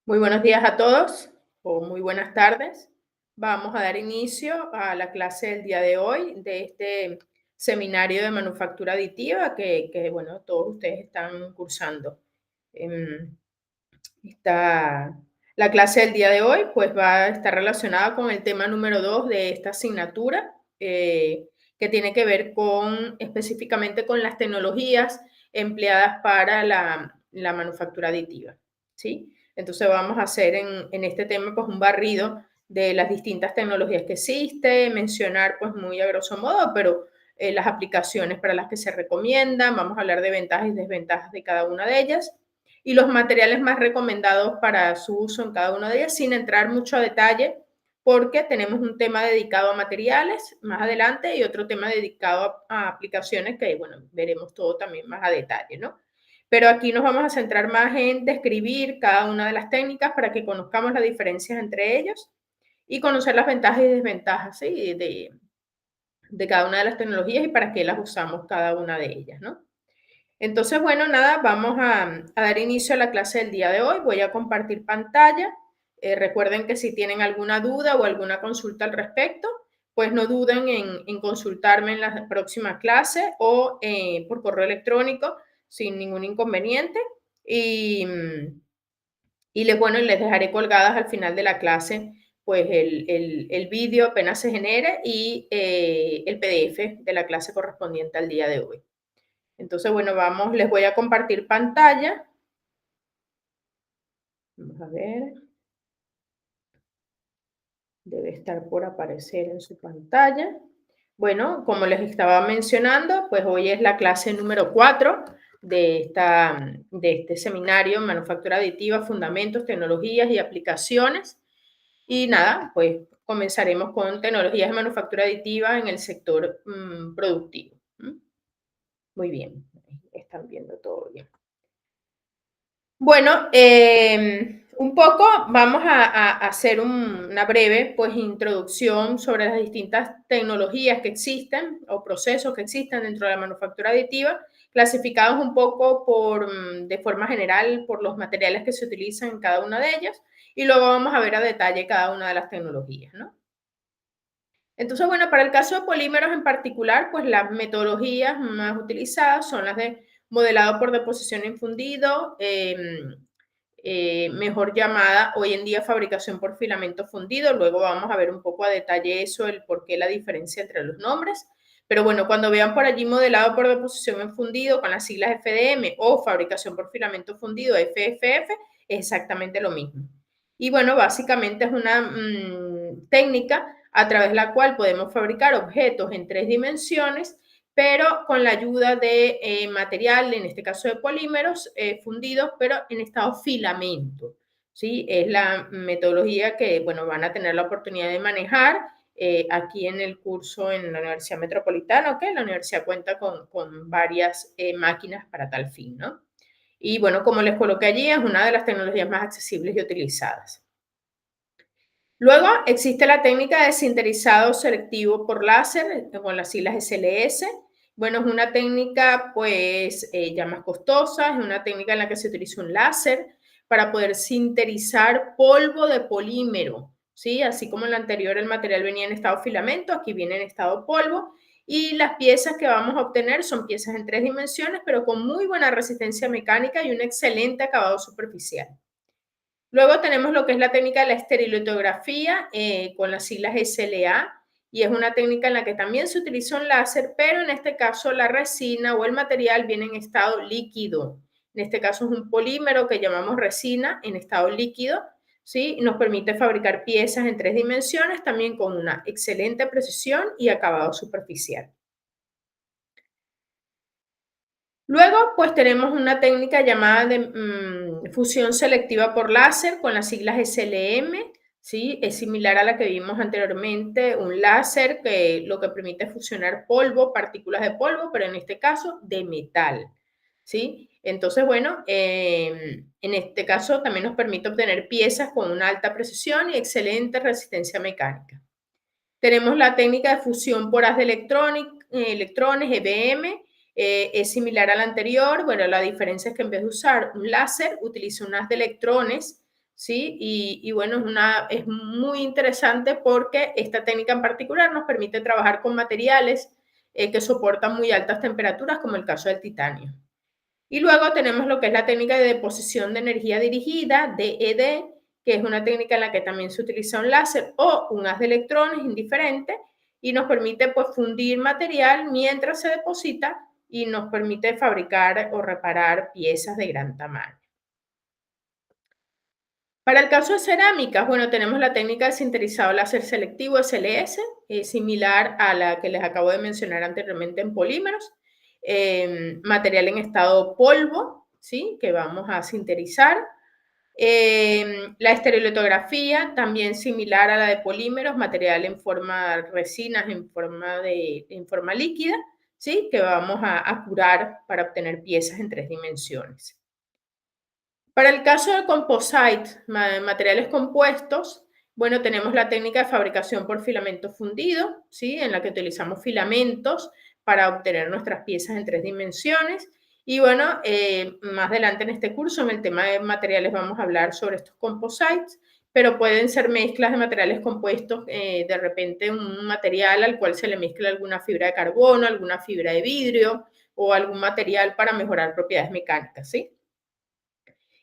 Muy buenos días a todos o muy buenas tardes. Vamos a dar inicio a la clase del día de hoy de este seminario de manufactura aditiva bueno, todos ustedes están cursando. Em, esta- la clase del día de hoy pues va a estar relacionada con el tema número 2 de esta asignatura, que tiene que ver específicamente con las tecnologías empleadas para la manufactura aditiva, ¿sí? Entonces vamos a hacer en este tema pues un barrido de las distintas tecnologías que existen, mencionar pues muy a grosso modo, pero las aplicaciones para las que se recomiendan, vamos a hablar de ventajas y desventajas de cada una de ellas y los materiales más recomendados para su uso en cada una de ellas, sin entrar mucho a detalle, porque tenemos un tema dedicado a materiales más adelante y otro tema dedicado a aplicaciones que, bueno, veremos todo también más a detalle, ¿no? Pero aquí nos vamos a centrar más en describir cada una de las técnicas para que conozcamos las diferencias entre ellos y conocer las ventajas y desventajas, ¿sí? de cada una de las tecnologías y para qué las usamos cada una de ellas, ¿no? Entonces, bueno, nada, vamos a dar inicio a la clase del día de hoy. Voy a compartir pantalla. Recuerden que si tienen alguna duda o alguna consulta al respecto, pues no duden en consultarme en la próxima clase o por correo electrónico sin ningún inconveniente. Y, bueno, les dejaré colgadas al final de la clase pues el vídeo apenas se genere y el PDF de la clase correspondiente al día de hoy. Entonces, bueno, vamos, les voy a compartir pantalla. Vamos a ver, debe estar por aparecer en su pantalla. Bueno, como les estaba mencionando, pues hoy es la clase número 4 de este seminario, Manufactura Aditiva, Fundamentos, Tecnologías y Aplicaciones. Y nada, pues comenzaremos con tecnologías de manufactura aditiva en el sector productivo. Muy bien, están viendo todo bien. Bueno, un poco vamos a hacer una breve pues, introducción sobre las distintas tecnologías que existen o procesos que existen dentro de la manufactura aditiva, clasificados un poco de forma general por los materiales que se utilizan en cada una de ellas, y luego vamos a ver a detalle cada una de las tecnologías, ¿no? Entonces, bueno, para el caso de polímeros en particular, pues las metodologías más utilizadas son las de modelado por deposición en fundido, mejor llamada hoy en día fabricación por filamento fundido. Luego vamos a ver un poco a detalle eso, el por qué la diferencia entre los nombres. Pero bueno, cuando vean por allí modelado por deposición en fundido con las siglas FDM o fabricación por filamento fundido FFF, es exactamente lo mismo. Y bueno, básicamente es una técnica a través de la cual podemos fabricar objetos en 3 dimensiones, pero con la ayuda de material, en este caso de polímeros fundidos, pero en estado filamento. ¿Sí? Es la metodología que, bueno, van a tener la oportunidad de manejar aquí en el curso en la Universidad Metropolitana, que la universidad cuenta con varias máquinas para tal fin, ¿no? Y bueno, como les coloqué allí, es una de las tecnologías más accesibles y utilizadas. Luego existe la técnica de sinterizado selectivo por láser, con las siglas SLS. Bueno, es una técnica pues ya más costosa, es una técnica en la que se utiliza un láser para poder sinterizar polvo de polímero, ¿sí? Así como en la anterior el material venía en estado filamento, aquí viene en estado polvo. Y las piezas que vamos a obtener son piezas en 3 dimensiones, pero con muy buena resistencia mecánica y un excelente acabado superficial. Luego tenemos lo que es la técnica de la esterilitografía con las siglas SLA, y es una técnica en la que también se utiliza un láser, pero en este caso la resina o el material viene en estado líquido. En este caso es un polímero que llamamos resina en estado líquido, ¿sí? Nos permite fabricar piezas en 3 dimensiones, también con una excelente precisión y acabado superficial. Luego, pues tenemos una técnica llamada de fusión selectiva por láser con las siglas SLM, ¿sí? Es similar a la que vimos anteriormente, un láser que lo que permite es fusionar polvo, partículas de polvo, pero en este caso de metal, ¿sí? Entonces, bueno, en este caso también nos permite obtener piezas con una alta precisión y excelente resistencia mecánica. Tenemos la técnica de fusión por haz de electrones, EBM, es similar a la anterior. Bueno, la diferencia es que en vez de usar un láser, utiliza un haz de electrones, ¿sí? Y bueno, es muy interesante porque esta técnica en particular nos permite trabajar con materiales que soportan muy altas temperaturas, como el caso del titanio. Y luego tenemos lo que es la técnica de deposición de energía dirigida, DED, que es una técnica en la que también se utiliza un láser o un haz de electrones indiferente y nos permite pues fundir material mientras se deposita y nos permite fabricar o reparar piezas de gran tamaño. Para el caso de cerámicas, bueno, tenemos la técnica de sinterizado láser selectivo SLS, similar a la que les acabo de mencionar anteriormente en polímeros. Material en estado polvo, ¿sí? Que vamos a sinterizar. La estereolitografía, también similar a la de polímeros, material en forma resinas, en forma líquida, ¿sí? Que vamos a curar para obtener piezas en 3 dimensiones. Para el caso del composite, materiales compuestos, bueno, tenemos la técnica de fabricación por filamento fundido, ¿sí? En la que utilizamos filamentos para obtener nuestras piezas en 3 dimensiones. Y bueno, más adelante en este curso, en el tema de materiales, vamos a hablar sobre estos composites, pero pueden ser mezclas de materiales compuestos, de repente un material al cual se le mezcla alguna fibra de carbono, alguna fibra de vidrio o algún material para mejorar propiedades mecánicas, ¿sí?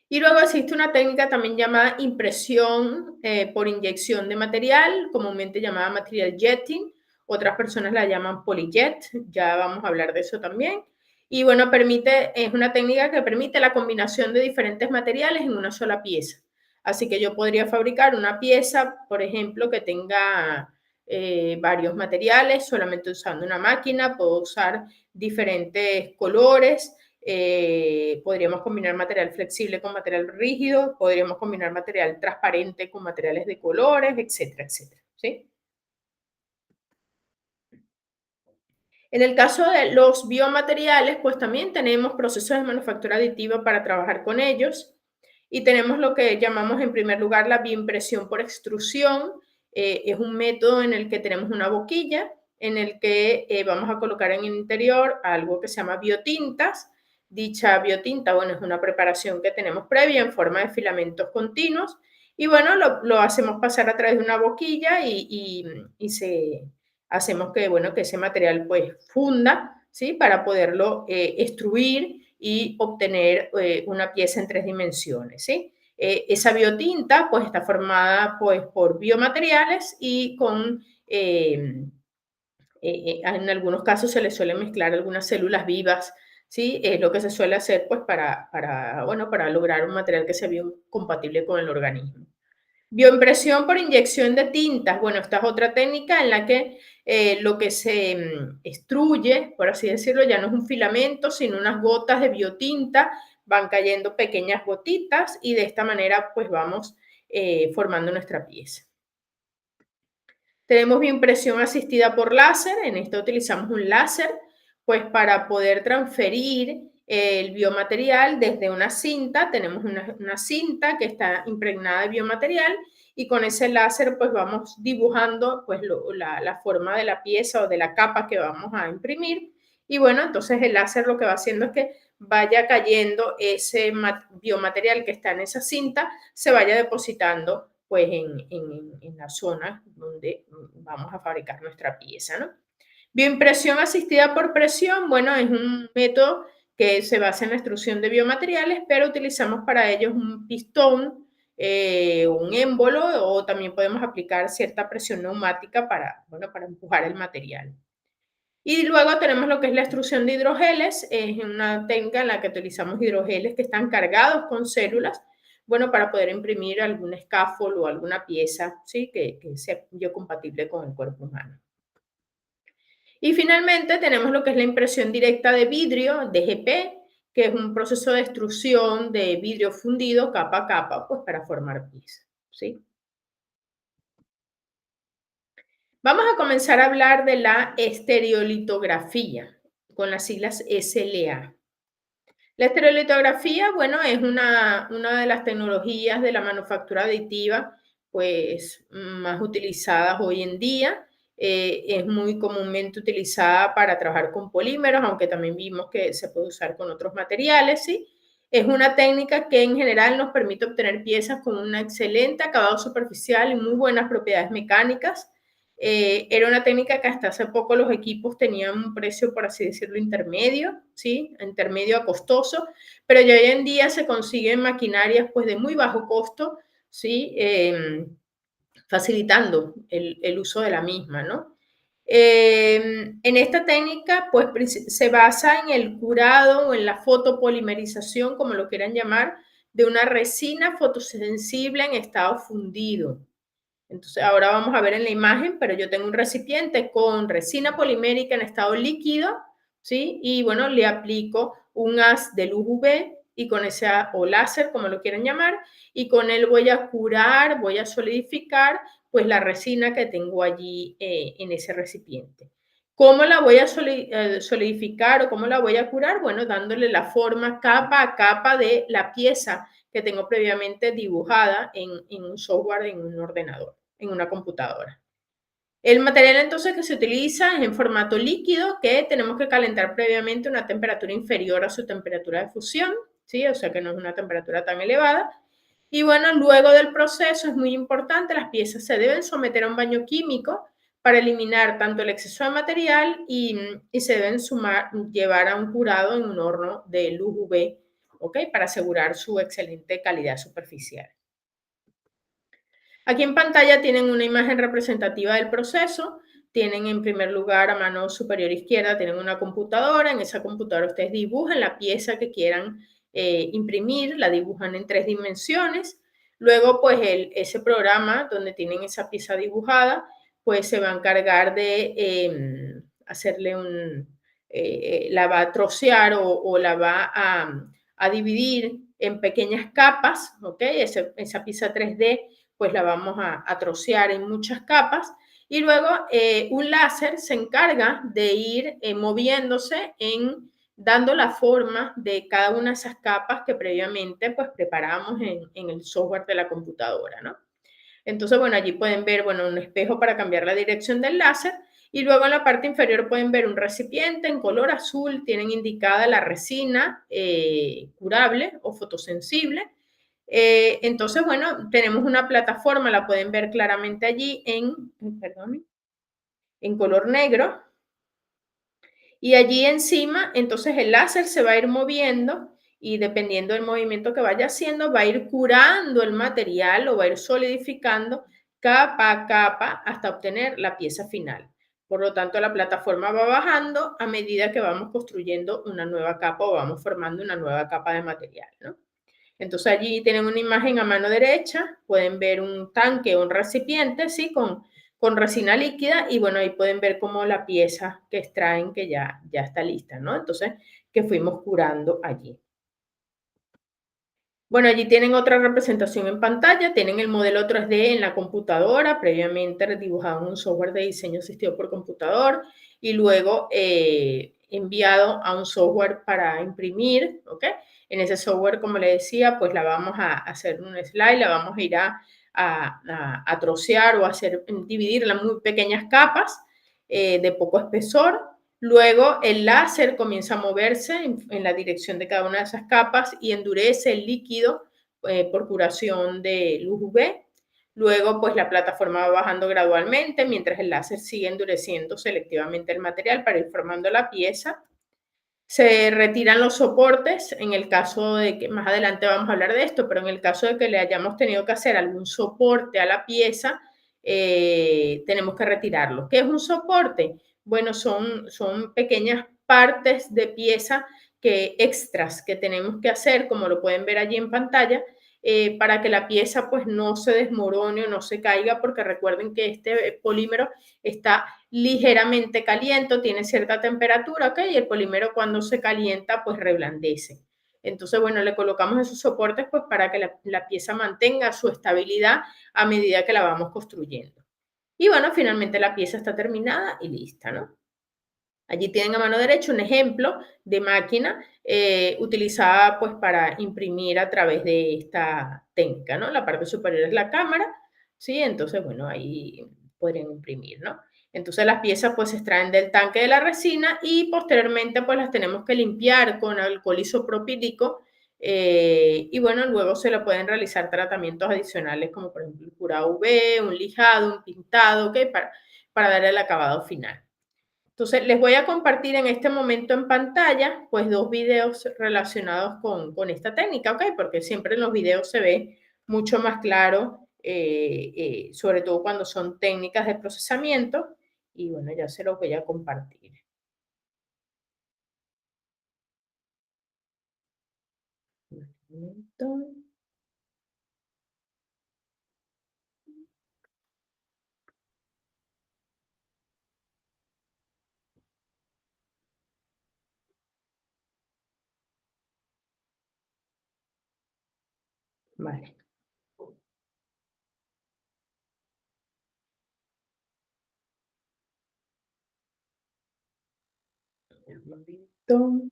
Y luego existe una técnica también llamada impresión por inyección de material, comúnmente llamada material jetting. Otras personas la llaman polyjet, ya vamos a hablar de eso también. Y bueno, es una técnica que permite la combinación de diferentes materiales en una sola pieza. Así que yo podría fabricar una pieza, por ejemplo, que tenga varios materiales solamente usando una máquina. Puedo usar diferentes colores, podríamos combinar material flexible con material rígido, podríamos combinar material transparente con materiales de colores, etcétera, etcétera, ¿sí? En el caso de los biomateriales, pues también tenemos procesos de manufactura aditiva para trabajar con ellos y tenemos lo que llamamos en primer lugar la bioimpresión por extrusión. Es un método en el que tenemos una boquilla en el que vamos a colocar en el interior algo que se llama biotintas. Dicha biotinta, bueno, es una preparación que tenemos previa en forma de filamentos continuos y bueno, lo hacemos pasar a través de una boquilla y hacemos que, bueno, que ese material pues funda, ¿sí? Para poderlo extruir y obtener una pieza en 3 dimensiones, ¿sí? Esa biotinta pues está formada pues por biomateriales y en algunos casos se le suele mezclar algunas células vivas, ¿sí? Es lo que se suele hacer pues bueno, para lograr un material que sea biocompatible con el organismo. Bioimpresión por inyección de tintas. Bueno, esta es otra técnica en la que lo que se extruye, por así decirlo, ya no es un filamento, sino unas gotas de biotinta, van cayendo pequeñas gotitas y de esta manera pues vamos formando nuestra pieza. Tenemos bioimpresión asistida por láser, en esto utilizamos un láser pues para poder transferir el biomaterial desde una cinta. Tenemos una cinta que está impregnada de biomaterial y con ese láser pues vamos dibujando pues la forma de la pieza o de la capa que vamos a imprimir. Y bueno, entonces el láser lo que va haciendo es que vaya cayendo ese biomaterial que está en esa cinta, se vaya depositando pues en la zona donde vamos a fabricar nuestra pieza, ¿no? Bioimpresión asistida por presión, bueno, es un método que se basa en la extrusión de biomateriales, pero utilizamos para ellos un pistón, un émbolo, o también podemos aplicar cierta presión neumática bueno, para empujar el material. Y luego tenemos lo que es la extrusión de hidrogeles, es una técnica en la que utilizamos hidrogeles que están cargados con células, bueno, para poder imprimir algún scaffold o alguna pieza, ¿sí? Que sea biocompatible con el cuerpo humano. Y finalmente tenemos lo que es la impresión directa de vidrio, DGP, que es un proceso de extrusión de vidrio fundido capa a capa, pues para formar piezas, ¿sí? Vamos a comenzar a hablar de la estereolitografía, con las siglas SLA. La estereolitografía, bueno, es una de las tecnologías de la manufactura aditiva, pues, más utilizadas hoy en día. Es muy comúnmente utilizada para trabajar con polímeros, aunque también vimos que se puede usar con otros materiales, ¿sí? Es una técnica que en general nos permite obtener piezas con un excelente acabado superficial y muy buenas propiedades mecánicas. Era una técnica que hasta hace poco los equipos tenían un precio, por así decirlo, intermedio, ¿sí? Intermedio a costoso, pero ya hoy en día se consiguen maquinarias pues de muy bajo costo, ¿sí? Facilitando el uso de la misma, ¿no? En esta técnica, pues se basa en el curado o en la fotopolimerización, como lo quieran llamar, de una resina fotosensible en estado fundido. Entonces, ahora vamos a ver en la imagen, pero yo tengo un recipiente con resina polimérica en estado líquido, ¿sí? Y bueno, le aplico un haz de luz UV y con ese, o láser, como lo quieran llamar, y con él voy a curar, voy a solidificar, pues la resina que tengo allí en ese recipiente. ¿Cómo la voy a solidificar o cómo la voy a curar? Bueno, dándole la forma capa a capa de la pieza que tengo previamente dibujada en un software, en un ordenador, en una computadora. El material entonces que se utiliza es en formato líquido que tenemos que calentar previamente a una temperatura inferior a su temperatura de fusión, ¿sí? O sea que no es una temperatura tan elevada. Y bueno, luego del proceso es muy importante, las piezas se deben someter a un baño químico para eliminar tanto el exceso de material y se deben llevar a un curado en un horno de luz UV, ¿ok? Para asegurar su excelente calidad superficial. Aquí en pantalla tienen una imagen representativa del proceso. Tienen en primer lugar a mano superior izquierda, tienen una computadora. En esa computadora ustedes dibujan la pieza que quieran imprimir, la dibujan en 3 dimensiones. Luego, pues ese programa donde tienen esa pieza dibujada, pues se va a encargar de hacerle la va a trocear o la va a dividir en pequeñas capas, ¿ok? Esa pieza 3D pues la vamos a trocear en muchas capas y luego un láser se encarga de ir moviéndose dando la forma de cada una de esas capas que previamente pues preparamos en el software de la computadora, ¿no? Entonces, bueno, allí pueden ver, bueno, un espejo para cambiar la dirección del láser y luego en la parte inferior pueden ver un recipiente en color azul, tienen indicada la resina curable o fotosensible. Entonces, bueno, tenemos una plataforma, la pueden ver claramente allí perdón, en color negro. Y allí encima, entonces el láser se va a ir moviendo y dependiendo del movimiento que vaya haciendo, va a ir curando el material o va a ir solidificando capa a capa hasta obtener la pieza final. Por lo tanto, la plataforma va bajando a medida que vamos construyendo una nueva capa o vamos formando una nueva capa de material, ¿no? Entonces allí tienen una imagen a mano derecha, pueden ver un tanque o un recipiente, ¿sí? Con resina líquida y bueno, ahí pueden ver como la pieza que extraen que ya está lista, ¿no? Entonces, que fuimos curando allí. Bueno, allí tienen otra representación en pantalla, tienen el modelo 3D en la computadora, previamente dibujado en un software de diseño asistido por computador y luego enviado a un software para imprimir, ¿ok? En ese software, como le decía, pues la vamos a hacer un slide, la vamos a ir a trocear o a dividirla en muy pequeñas capas de poco espesor. Luego el láser comienza a moverse en la dirección de cada una de esas capas y endurece el líquido por curación de luz UV. Luego, pues la plataforma va bajando gradualmente mientras el láser sigue endureciendo selectivamente el material para ir formando la pieza. Se retiran los soportes en el caso de que, más adelante vamos a hablar de esto, pero en el caso de que le hayamos tenido que hacer algún soporte a la pieza, tenemos que retirarlo. ¿Qué es un soporte? Bueno, son pequeñas partes de pieza extras que tenemos que hacer, como lo pueden ver allí en pantalla, para que la pieza pues no se desmorone o no se caiga, porque recuerden que este polímero está ligeramente caliente, tiene cierta temperatura, ¿ok? Y el polímero cuando se calienta pues reblandece. Entonces, bueno, le colocamos esos soportes pues para que la pieza mantenga su estabilidad a medida que la vamos construyendo. Y bueno, finalmente la pieza está terminada y lista, ¿no? Allí tienen a mano derecha un ejemplo de máquina utilizada pues para imprimir a través de esta técnica, ¿no? La parte superior es la cámara, ¿sí? Entonces, bueno, ahí podrían imprimir, ¿no? Entonces las piezas pues se extraen del tanque de la resina y posteriormente pues las tenemos que limpiar con alcohol isopropílico Y bueno, luego se le pueden realizar tratamientos adicionales como por ejemplo el curado UV, un lijado, un pintado, ¿ok? Para dar el acabado final. Entonces, les voy a compartir en este momento en pantalla, pues, 2 videos relacionados con esta técnica, ¿ok? Porque siempre en los videos se ve mucho más claro, sobre todo cuando son técnicas de procesamiento. Y bueno, ya se los voy a compartir. Un momento. Vale. Un momento,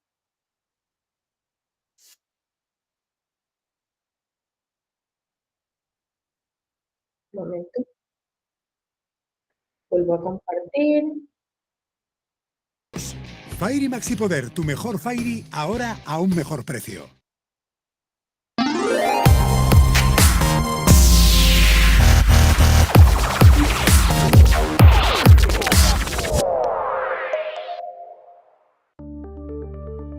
momento. Vuelvo a compartir. Fairy Maxi Poder, tu mejor Fairy, ahora a un mejor precio.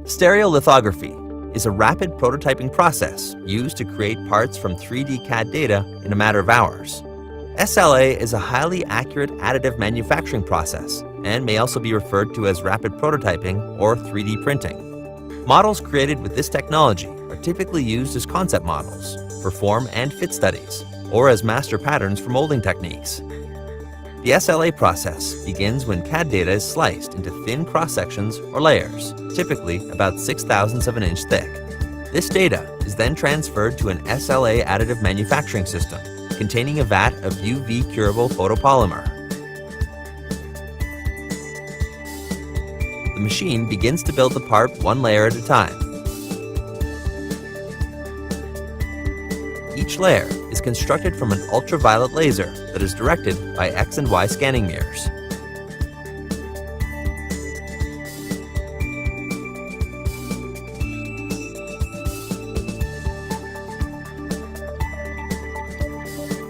Stereolithography is a rapid prototyping process used to create parts from 3D CAD data in a matter of hours. SLA is a highly accurate additive manufacturing process and may also be referred to as rapid prototyping or 3D printing. Models created with this technology are typically used as concept models for form and fit studies, or as master patterns for molding techniques. The SLA process begins when CAD data is sliced into thin cross-sections or layers, typically about 0.006 of an inch thick. This data is then transferred to an SLA additive manufacturing system containing a vat of UV curable photopolymer. The machine begins to build the part one layer at a time. Each layer is constructed from an ultraviolet laser that is directed by X and Y scanning mirrors.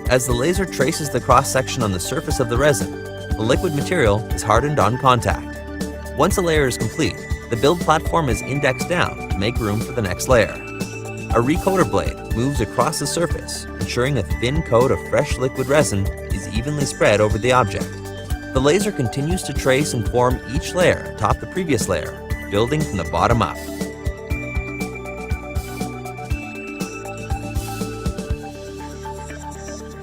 As the laser traces the cross-section on the surface of the resin, the liquid material is hardened on contact. Once a layer is complete, the build platform is indexed down to make room for the next layer. A recoater blade moves across the surface, ensuring a thin coat of fresh liquid resin is evenly spread over the object. The laser continues to trace and form each layer atop the previous layer, building from the bottom up.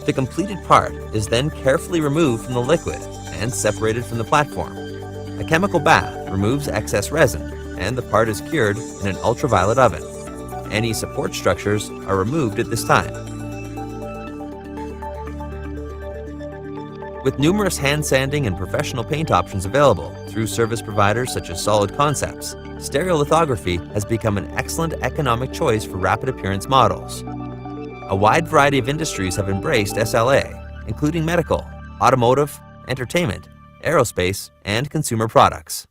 The completed part is then carefully removed from the liquid and separated from the platform. A chemical bath removes excess resin, and the part is cured in an ultraviolet oven. Any support structures are removed at this time. With numerous hand sanding and professional paint options available through service providers such as Solid Concepts, stereolithography has become an excellent economic choice for rapid appearance models. A wide variety of industries have embraced SLA, including medical, automotive, entertainment, aerospace, and consumer products.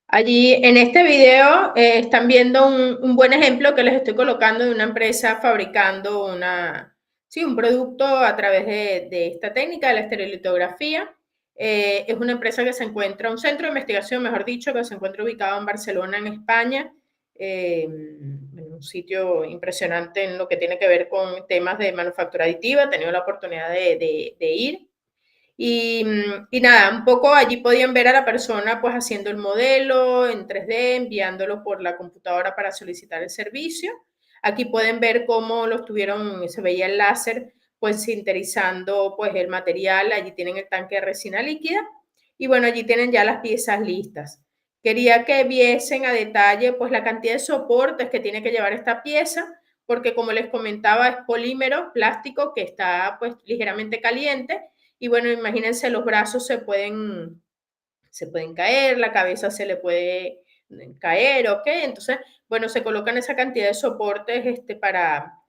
Allí en este video están viendo un buen ejemplo que les estoy colocando de una empresa fabricando un producto a través de esta técnica de la estereolitografía. Es una empresa que se encuentra, un centro de investigación, mejor dicho, que se encuentra ubicado en Barcelona, en España. En un sitio impresionante en lo que tiene que ver con temas de manufactura aditiva. He tenido la oportunidad de ir. Y nada, un poco allí podían ver a la persona pues haciendo el modelo en 3D, enviándolo por la computadora para solicitar el servicio. Aquí pueden ver cómo lo tuvieron, se veía el láser pues sinterizando pues el material. Allí tienen el tanque de resina líquida y bueno, allí tienen ya las piezas listas. Quería que viesen a detalle pues la cantidad de soportes que tiene que llevar esta pieza, porque como les comentaba es polímero plástico que está pues ligeramente caliente. Y bueno, imagínense, los brazos se pueden caer, la cabeza se le puede caer, ¿ok? Entonces, bueno, se colocan esa cantidad de soportes para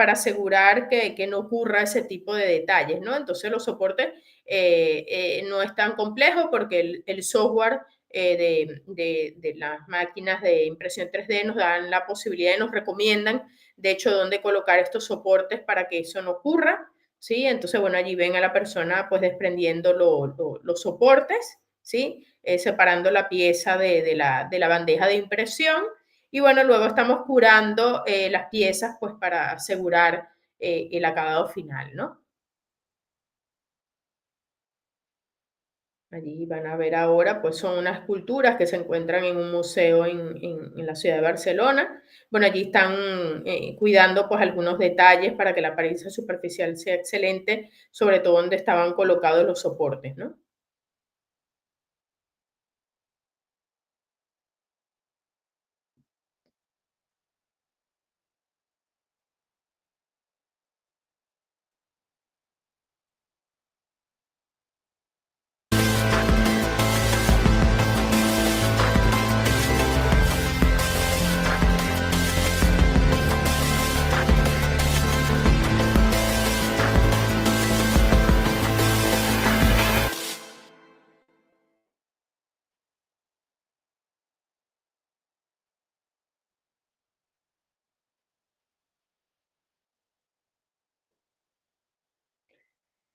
asegurar que no ocurra ese tipo de detalles, ¿no? Entonces, los soportes no es tan complejo porque el software de las máquinas de impresión 3D nos dan la posibilidad y nos recomiendan, de hecho, dónde colocar estos soportes para que eso no ocurra. ¿Sí? Entonces, bueno, allí ven a la persona pues desprendiendo los soportes, ¿sí? Separando la pieza de la bandeja de impresión y bueno, luego estamos curando las piezas pues para asegurar el acabado final, ¿no? Allí van a ver ahora, pues son unas esculturas que se encuentran en un museo en la ciudad de Barcelona. Bueno, allí están cuidando pues algunos detalles para que la apariencia superficial sea excelente, sobre todo donde estaban colocados los soportes, ¿no?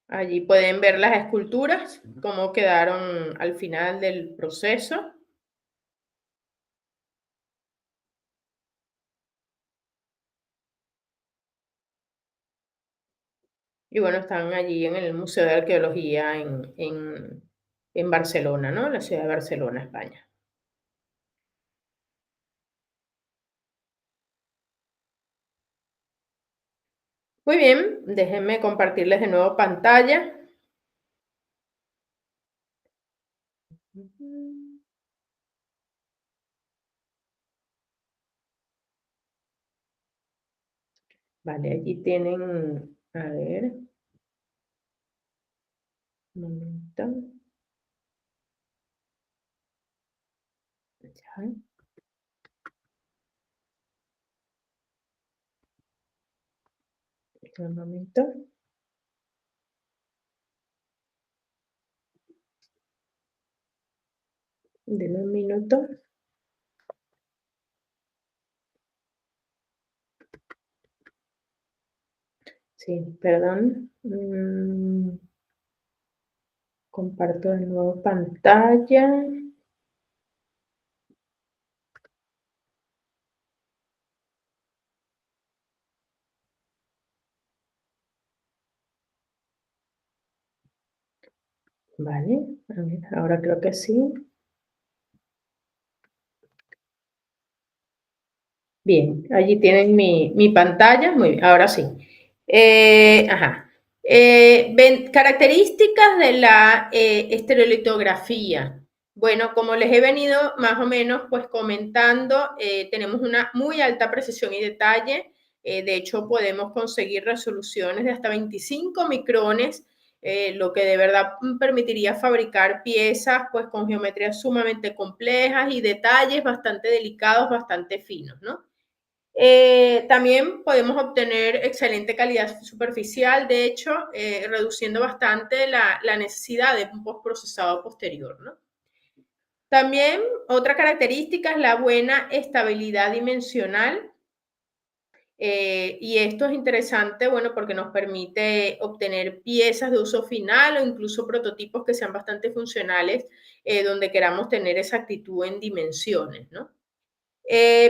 Allí pueden ver las esculturas, cómo quedaron al final del proceso. Y bueno, están allí en el Museo de Arqueología en Barcelona, ¿no? En la ciudad de Barcelona, España. Muy bien, déjenme compartirles de nuevo pantalla. Vale, allí tienen, a ver, un momento. Ya. Un momento. Denme un minuto. Sí, perdón. Comparto de nuevo pantalla. Vale, a ver, ahora creo que sí. Bien, allí tienen mi pantalla. Muy bien, ahora sí. Ajá. Características de la estereolitografía. Bueno, como les he venido más o menos pues comentando, tenemos una muy alta precisión y detalle. De hecho, podemos conseguir resoluciones de hasta 25 micrones, lo que de verdad permitiría fabricar piezas pues con geometrías sumamente complejas y detalles bastante delicados, bastante finos, ¿no? También podemos obtener excelente calidad superficial, de hecho, reduciendo bastante la necesidad de un postprocesado posterior, ¿no? También otra característica es la buena estabilidad dimensional. Y esto es interesante, bueno, porque nos permite obtener piezas de uso final o incluso prototipos que sean bastante funcionales, donde queramos tener exactitud en dimensiones, ¿no?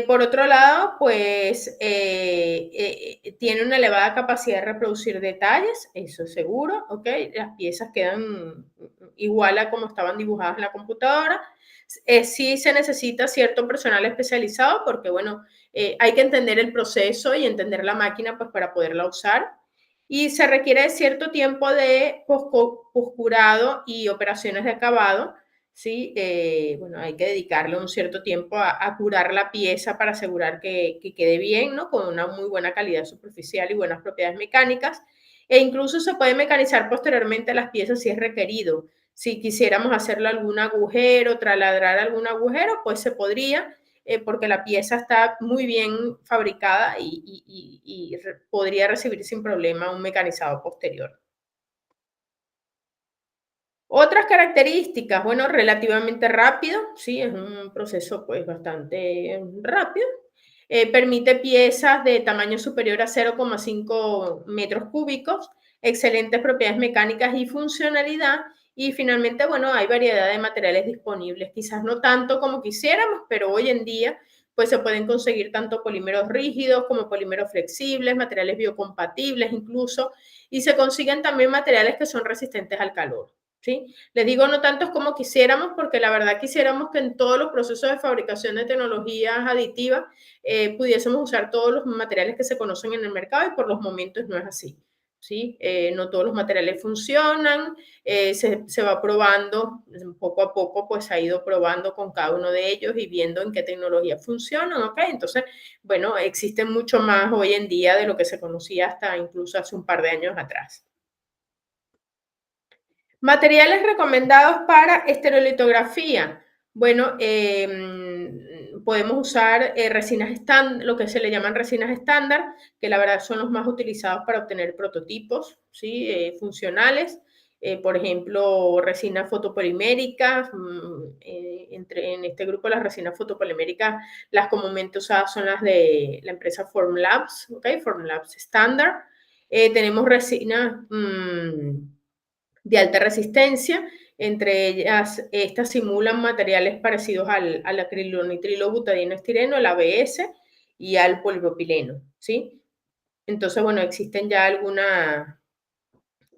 Por otro lado, pues tiene una elevada capacidad de reproducir detalles, eso es seguro, ¿ok? Las piezas quedan igual a como estaban dibujadas en la computadora. Sí se necesita cierto personal especializado porque, bueno, hay que entender el proceso y entender la máquina pues, para poderla usar. Y se requiere cierto tiempo de poscurado y operaciones de acabado. ¿Sí? Bueno, hay que dedicarle un cierto tiempo a curar la pieza para asegurar que quede bien, ¿no? Con una muy buena calidad superficial y buenas propiedades mecánicas. E incluso se puede mecanizar posteriormente las piezas si es requerido. Si quisiéramos hacerle algún agujero, traladrar algún agujero, pues se podría, porque la pieza está muy bien fabricada y podría recibir sin problema un mecanizado posterior. Otras características, bueno, relativamente rápido, sí, es un proceso pues bastante rápido. Permite piezas de tamaño superior a 0,5 metros cúbicos, excelentes propiedades mecánicas y funcionalidad. Y finalmente, bueno, hay variedad de materiales disponibles, quizás no tanto como quisiéramos, pero hoy en día pues se pueden conseguir tanto polímeros rígidos como polímeros flexibles, materiales biocompatibles incluso, y se consiguen también materiales que son resistentes al calor. ¿Sí? Les digo no tantos como quisiéramos, porque la verdad quisiéramos que en todos los procesos de fabricación de tecnologías aditivas pudiésemos usar todos los materiales que se conocen en el mercado y por los momentos no es así. ¿Sí? No todos los materiales funcionan, se va probando poco a poco, pues ha ido probando con cada uno de ellos y viendo en qué tecnología funcionan, ¿ok? Entonces, bueno, existen mucho más hoy en día de lo que se conocía hasta incluso hace un par de años atrás. Materiales recomendados para estereolitografía. Bueno, podemos usar resinas estándar, lo que se le llaman resinas estándar, que la verdad son los más utilizados para obtener prototipos, ¿sí? Funcionales. Por ejemplo, resinas fotopoliméricas. En este grupo las resinas fotopoliméricas, las comúnmente usadas son las de la empresa Formlabs, ¿ok? Formlabs Standard. Tenemos resinas de alta resistencia. Entre ellas, estas simulan materiales parecidos al acrilonitrilo butadieno estireno, el ABS, y al polipropileno, ¿sí? Entonces, bueno, existen ya algunas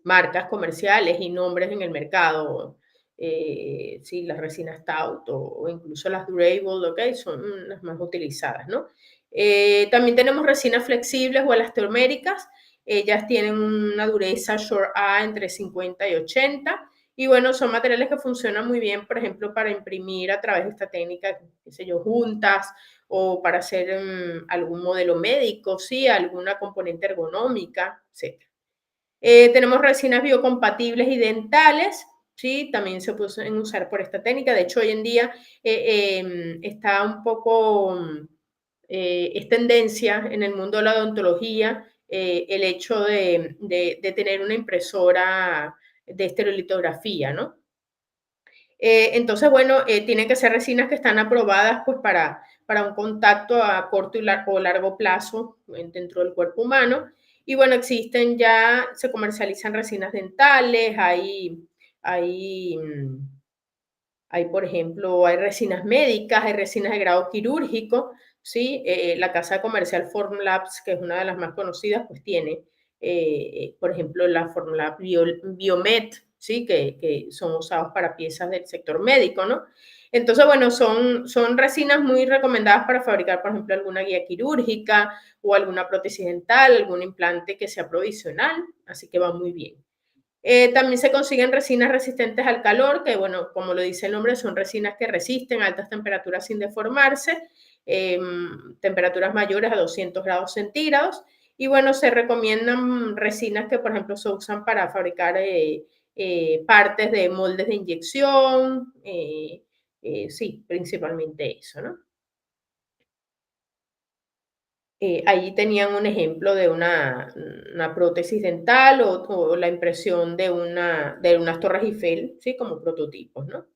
marcas comerciales y nombres en el mercado, sí, las resinas Taut o incluso las Durable, ¿ok? Son las más utilizadas, ¿no? También tenemos resinas flexibles o elastoméricas. Ellas tienen una dureza Short A entre 50 y 80. Y bueno, son materiales que funcionan muy bien, por ejemplo, para imprimir a través de esta técnica, qué sé yo, juntas o para hacer algún modelo médico, sí, alguna componente ergonómica, etc. Tenemos resinas biocompatibles y dentales, ¿sí? También se pueden usar por esta técnica. De hecho, hoy en día está un poco, es tendencia en el mundo de la odontología el hecho de tener una impresora de estereolitografía, ¿no? Entonces, bueno, tienen que ser resinas que están aprobadas pues, para un contacto a corto o largo plazo dentro del cuerpo humano. Y bueno, existen ya, se comercializan resinas dentales, hay, hay, por ejemplo, hay resinas médicas, hay resinas de grado quirúrgico, ¿sí? La casa comercial Formlabs, que es una de las más conocidas, pues tiene, por ejemplo, la Formlab Biomed, ¿sí? Que son usados para piezas del sector médico, ¿no? Entonces, bueno, son resinas muy recomendadas para fabricar, por ejemplo, alguna guía quirúrgica o alguna prótesis dental, algún implante que sea provisional, así que va muy bien. También se consiguen resinas resistentes al calor, que bueno, como lo dice el nombre, son resinas que resisten a altas temperaturas sin deformarse, temperaturas mayores a 200 grados centígrados. Y bueno, se recomiendan resinas que, por ejemplo, se usan para fabricar partes de moldes de inyección, sí, principalmente eso, ¿no? Allí tenían un ejemplo de una prótesis dental o la impresión de unas torres Eiffel, ¿sí? Como prototipos, ¿no?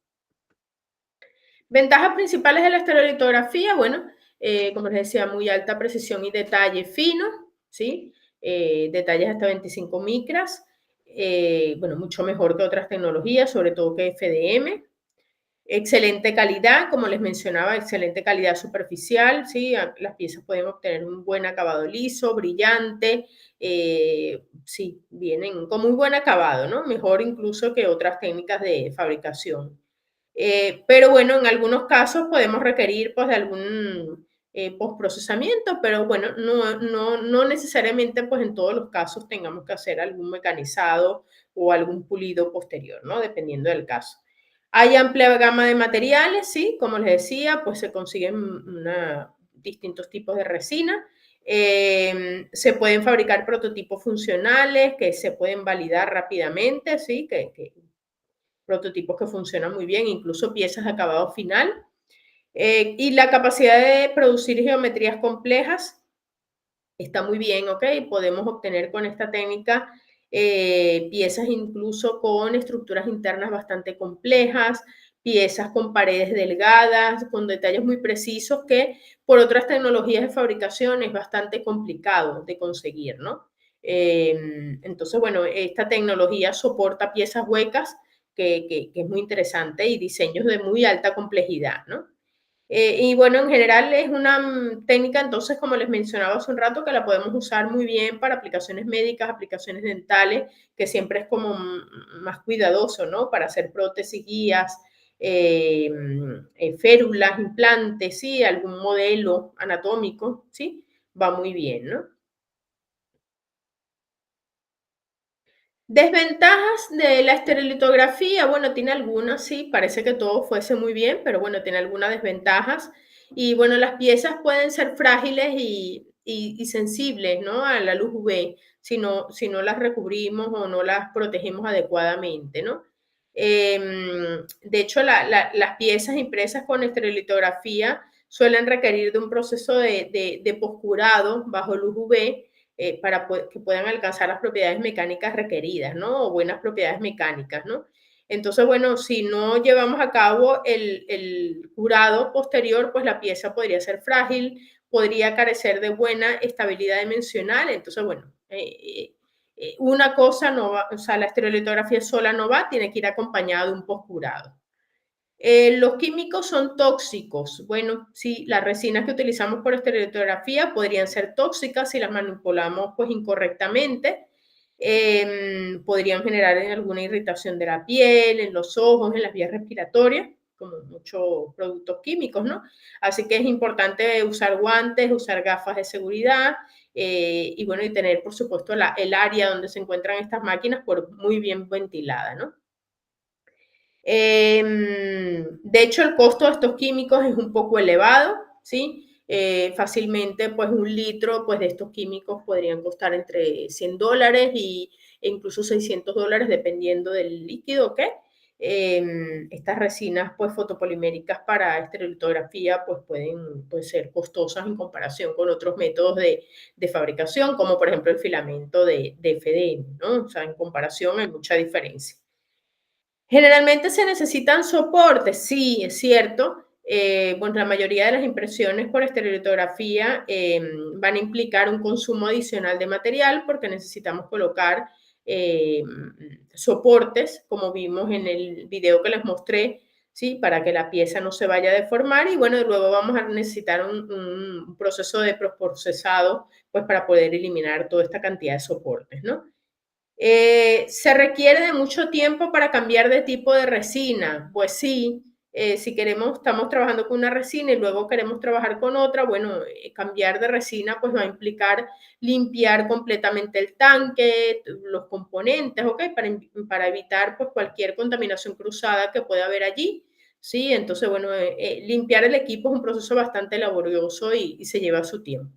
Ventajas principales de la estereolitografía, bueno, como les decía, muy alta precisión y detalle fino, ¿sí? Detalles hasta 25 micras, bueno, mucho mejor que otras tecnologías, sobre todo que FDM. Excelente calidad, como les mencionaba, excelente calidad superficial, ¿sí? Las piezas pueden obtener un buen acabado liso, brillante, sí, vienen con muy buen acabado, ¿no? Mejor incluso que otras técnicas de fabricación. Pero bueno, en algunos casos podemos requerir pues de algún postprocesamiento, pero bueno, no necesariamente pues en todos los casos tengamos que hacer algún mecanizado o algún pulido posterior, ¿no? Dependiendo del caso. Hay amplia gama de materiales, sí, como les decía, pues se consiguen distintos tipos de resina. Se pueden fabricar prototipos funcionales que se pueden validar rápidamente, sí, prototipos que funcionan muy bien, incluso piezas de acabado final. Y la capacidad de producir geometrías complejas está muy bien, ¿ok? Podemos obtener con esta técnica piezas incluso con estructuras internas bastante complejas, piezas con paredes delgadas, con detalles muy precisos que por otras tecnologías de fabricación es bastante complicado de conseguir, ¿no? Entonces, bueno, esta tecnología soporta piezas huecas que es muy interesante y diseños de muy alta complejidad, ¿no? Y bueno, en general es una técnica, entonces, como les mencionaba hace un rato, que la podemos usar muy bien para aplicaciones médicas, aplicaciones dentales, que siempre es como más cuidadoso, ¿no? Para hacer prótesis, guías, férulas, implantes, ¿sí? Algún modelo anatómico, ¿sí? Va muy bien, ¿no? Desventajas de la estereolitografía, bueno, tiene algunas, sí, parece que todo fuese muy bien, pero bueno, tiene algunas desventajas. Y bueno, las piezas pueden ser frágiles y sensibles, ¿no? A la luz UV, si no las recubrimos o no las protegemos adecuadamente, ¿no? De hecho, las piezas impresas con estereolitografía suelen requerir de un proceso de poscurado bajo luz UV para que puedan alcanzar las propiedades mecánicas requeridas, ¿no? O buenas propiedades mecánicas, ¿no? Entonces, bueno, si no llevamos a cabo el curado posterior, pues la pieza podría ser frágil, podría carecer de buena estabilidad dimensional. Entonces, bueno, una cosa no va, o sea, la estereolitografía sola no va, tiene que ir acompañada de un poscurado. Los químicos son tóxicos. Bueno, sí, las resinas que utilizamos por estereolitografía podrían ser tóxicas si las manipulamos pues incorrectamente. Podrían generar alguna irritación de la piel, en los ojos, en las vías respiratorias, como muchos productos químicos, ¿no? Así que es importante usar guantes, usar gafas de seguridad y bueno, y tener, por supuesto, el área donde se encuentran estas máquinas muy bien ventilada, ¿no? De hecho, el costo de estos químicos es un poco elevado, ¿sí? Fácilmente, pues un litro pues, de estos químicos podrían costar entre $100 e incluso $600, dependiendo del líquido, ¿ok? Estas resinas pues, fotopoliméricas para estereolitografía pues, pueden ser costosas en comparación con otros métodos de fabricación, como por ejemplo el filamento de FDM, ¿no? O sea, en comparación hay mucha diferencia. Generalmente se necesitan soportes, sí, es cierto. Bueno, la mayoría de las impresiones por estereolitografía van a implicar un consumo adicional de material porque necesitamos colocar soportes, como vimos en el video que les mostré, ¿sí? Para que la pieza no se vaya a deformar y bueno, luego vamos a necesitar un proceso de procesado pues para poder eliminar toda esta cantidad de soportes, ¿no? ¿Se requiere de mucho tiempo para cambiar de tipo de resina? Pues sí, si estamos trabajando con una resina y luego queremos trabajar con otra, bueno, cambiar de resina pues va a implicar limpiar completamente el tanque, los componentes, ¿ok? Para evitar pues cualquier contaminación cruzada que pueda haber allí, ¿sí? Entonces, bueno, limpiar el equipo es un proceso bastante laborioso y se lleva su tiempo.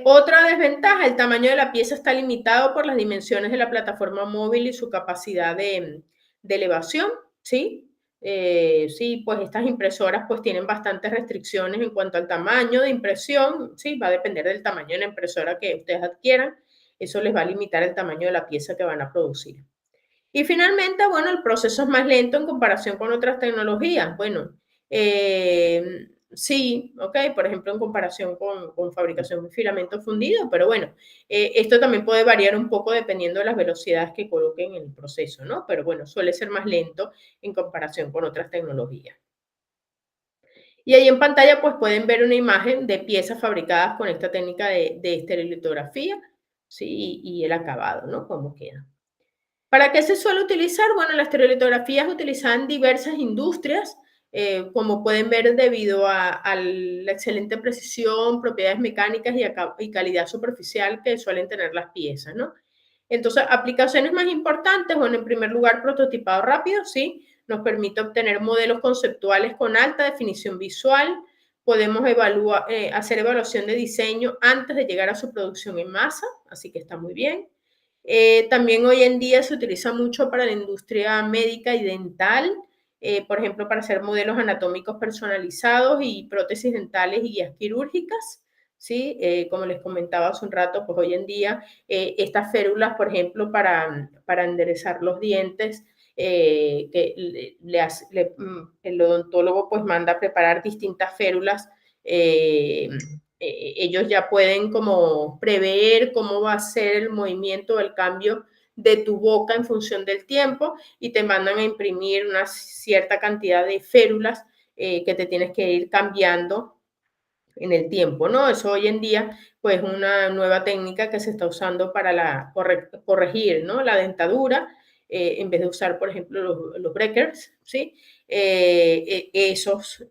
Otra desventaja, el tamaño de la pieza está limitado por las dimensiones de la plataforma móvil y su capacidad de elevación, ¿sí? Sí, pues estas impresoras pues tienen bastantes restricciones en cuanto al tamaño de impresión, ¿sí? Va a depender del tamaño de la impresora que ustedes adquieran, eso les va a limitar el tamaño de la pieza que van a producir. Y finalmente, bueno, el proceso es más lento en comparación con otras tecnologías. Bueno, sí, ok, por ejemplo, en comparación con fabricación de filamento fundido, pero bueno, esto también puede variar un poco dependiendo de las velocidades que coloquen en el proceso, ¿no? Pero bueno, suele ser más lento en comparación con otras tecnologías. Y ahí en pantalla pues pueden ver una imagen de piezas fabricadas con esta técnica de estereolitografía, ¿sí? Y el acabado, ¿no? Cómo queda. ¿Para qué se suele utilizar? Bueno, la estereolitografía es utilizada en diversas industrias, como pueden ver debido a la excelente precisión, propiedades mecánicas y calidad superficial que suelen tener las piezas, ¿no? Entonces, aplicaciones más importantes, bueno, en primer lugar, prototipado rápido, ¿sí? Nos permite obtener modelos conceptuales con alta definición visual. Podemos hacer evaluación de diseño antes de llegar a su producción en masa, así que está muy bien. También hoy en día se utiliza mucho para la industria médica y dental, por ejemplo, para hacer modelos anatómicos personalizados y prótesis dentales y guías quirúrgicas. ¿Sí? Como les comentaba hace un rato, pues hoy en día estas férulas, por ejemplo, para enderezar los dientes, el odontólogo pues manda a preparar distintas férulas. Ellos ya pueden como prever cómo va a ser el movimiento o el cambio de tu boca en función del tiempo y te mandan a imprimir una cierta cantidad de férulas que te tienes que ir cambiando en el tiempo, ¿no? Eso hoy en día, pues, una nueva técnica que se está usando para corregir, ¿no? La dentadura, en vez de usar, por ejemplo, los breakers, ¿sí? Esas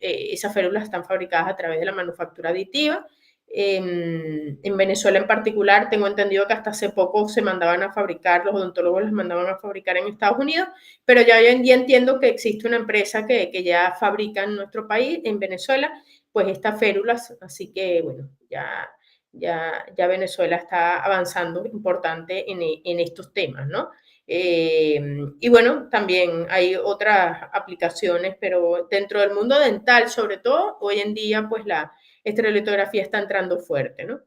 férulas están fabricadas a través de la manufactura aditiva. En Venezuela en particular, tengo entendido que hasta hace poco se mandaban a fabricar, los odontólogos las mandaban a fabricar en Estados Unidos, pero ya hoy en día entiendo que existe una empresa que ya fabrica en nuestro país, en Venezuela, pues estas férulas, así que bueno, ya Venezuela está avanzando importante en estos temas, ¿no? Y bueno, también hay otras aplicaciones, pero dentro del mundo dental, sobre todo, hoy en día, pues la estereolitografía está entrando fuerte, ¿no?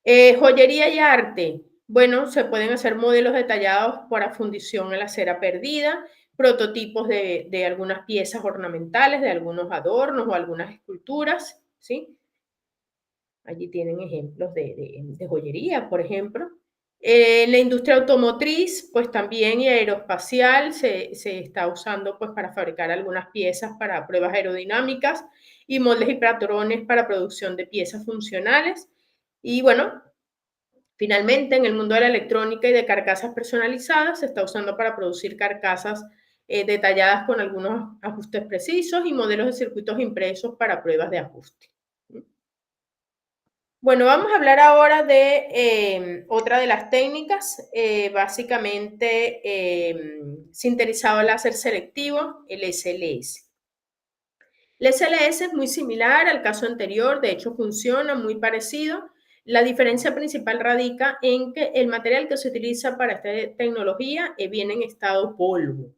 Joyería y arte. Bueno, se pueden hacer modelos detallados para fundición en la cera perdida, prototipos de algunas piezas ornamentales, de algunos adornos o algunas esculturas, ¿sí? Allí tienen ejemplos de joyería, por ejemplo. En la industria automotriz, pues también y aeroespacial se está usando pues para fabricar algunas piezas para pruebas aerodinámicas y moldes y patrones para producción de piezas funcionales. Y bueno, finalmente, en el mundo de la electrónica y de carcasas personalizadas, se está usando para producir carcasas detalladas con algunos ajustes precisos y modelos de circuitos impresos para pruebas de ajuste. Bueno, vamos a hablar ahora de otra de las técnicas, básicamente sinterizado láser selectivo, el SLS. El SLS es muy similar al caso anterior, de hecho funciona muy parecido. La diferencia principal radica en que el material que se utiliza para esta tecnología viene en estado polvo,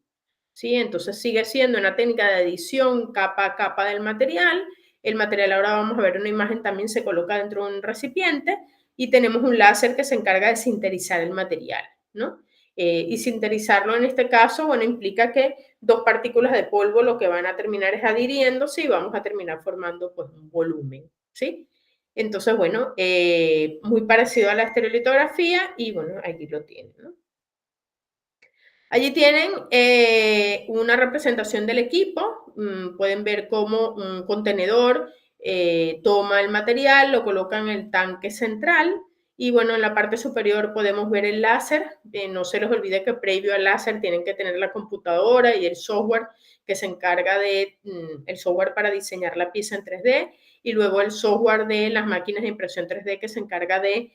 ¿sí? Entonces sigue siendo una técnica de adición capa a capa del material. El material, ahora vamos a ver una imagen, también se coloca dentro de un recipiente y tenemos un láser que se encarga de sinterizar el material, ¿no? Y sinterizarlo en este caso, bueno, implica que dos partículas de polvo lo que van a terminar es adhiriéndose y vamos a terminar formando pues un volumen, ¿sí? Entonces, bueno, muy parecido a la estereolitografía y bueno, aquí lo tienen, ¿no? Allí tienen una representación del equipo. Pueden ver cómo un contenedor toma el material, lo coloca en el tanque central y bueno, en la parte superior podemos ver el láser. No se les olvide que previo al láser tienen que tener la computadora y el software que se encarga el software para diseñar la pieza en 3D y luego el software de las máquinas de impresión 3D que se encarga de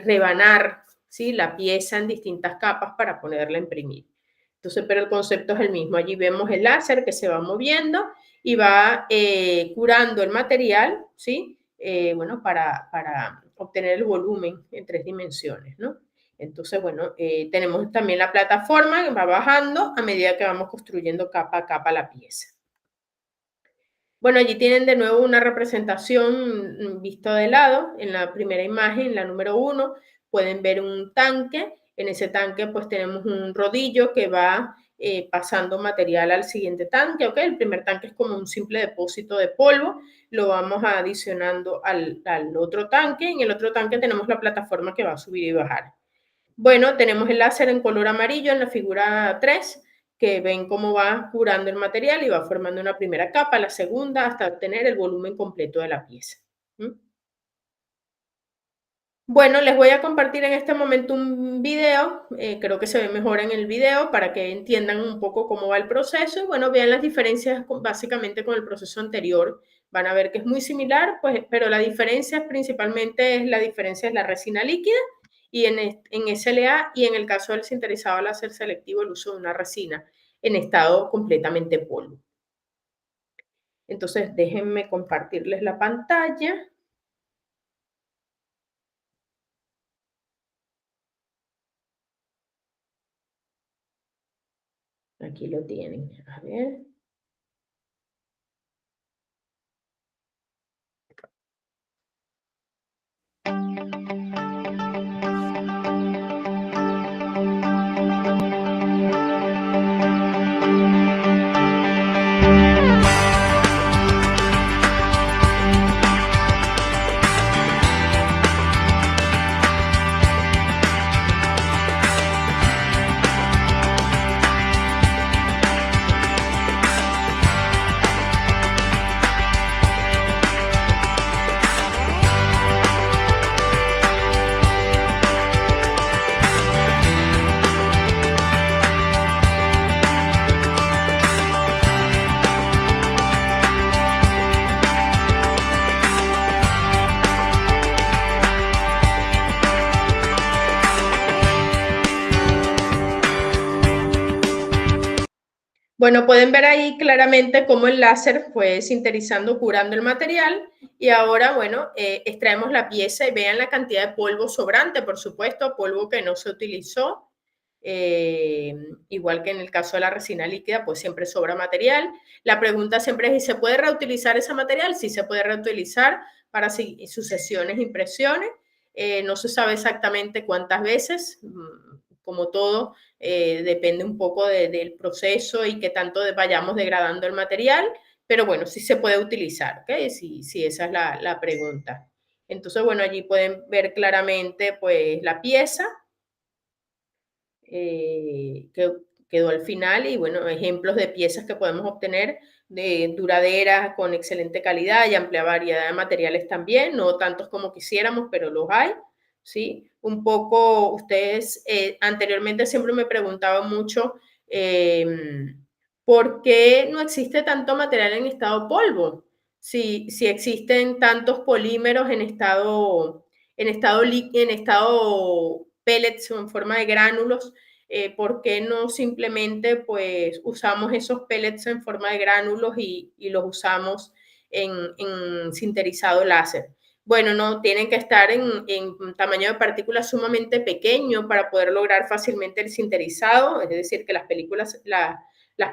rebanar, ¿sí?, la pieza en distintas capas para poderla imprimir. Entonces, pero el concepto es el mismo. Allí vemos el láser que se va moviendo y va curando el material, ¿sí? Bueno, para obtener el volumen en 3 dimensiones, ¿no? Entonces, bueno, tenemos también la plataforma que va bajando a medida que vamos construyendo capa a capa la pieza. Bueno, allí tienen de nuevo una representación vista de lado. En la primera imagen, la número 1, pueden ver un tanque En ese tanque pues tenemos un rodillo que va pasando material al siguiente tanque, ¿ok? El primer tanque es como un simple depósito de polvo, lo vamos adicionando al otro tanque. En el otro tanque tenemos la plataforma que va a subir y bajar. Bueno, tenemos el láser en color amarillo en la figura 3, que ven cómo va curando el material y va formando una primera capa, la segunda, hasta obtener el volumen completo de la pieza. ¿Mm? Bueno, les voy a compartir en este momento un video, creo que se ve mejor en el video para que entiendan un poco cómo va el proceso y bueno, vean las diferencias básicamente con el proceso anterior. Van a ver que es muy similar, pues, pero la diferencia principalmente es la diferencia de la resina líquida y en SLA y en el caso del sinterizado láser selectivo el uso de una resina en estado completamente polvo. Entonces, déjenme compartirles la pantalla. Aquí lo tienen. A ver. Bueno, pueden ver ahí claramente cómo el láser fue sinterizando, curando el material y ahora, bueno, extraemos la pieza y vean la cantidad de polvo sobrante, por supuesto, polvo que no se utilizó, igual que en el caso de la resina líquida, pues siempre sobra material. La pregunta siempre es, ¿se puede reutilizar ese material? Sí se puede reutilizar para sucesiones, impresiones. No se sabe exactamente cuántas veces, como todo, depende un poco del proceso y que tanto vayamos degradando el material, pero bueno, sí se puede utilizar, ¿ok? Si esa es la pregunta. Entonces, bueno, allí pueden ver claramente pues la pieza que quedó al final y bueno, ejemplos de piezas que podemos obtener de duraderas con excelente calidad y amplia variedad de materiales también, no tantos como quisiéramos, pero los hay, ¿sí? Un poco, ustedes anteriormente siempre me preguntaban mucho por qué no existe tanto material en estado polvo, si existen tantos polímeros en estado pellets o en forma de gránulos, ¿por qué no simplemente pues usamos esos pellets en forma de gránulos y los usamos en sinterizado láser? Bueno, no, tienen que estar en tamaño de partículas sumamente pequeño para poder lograr fácilmente el sinterizado, es decir, que las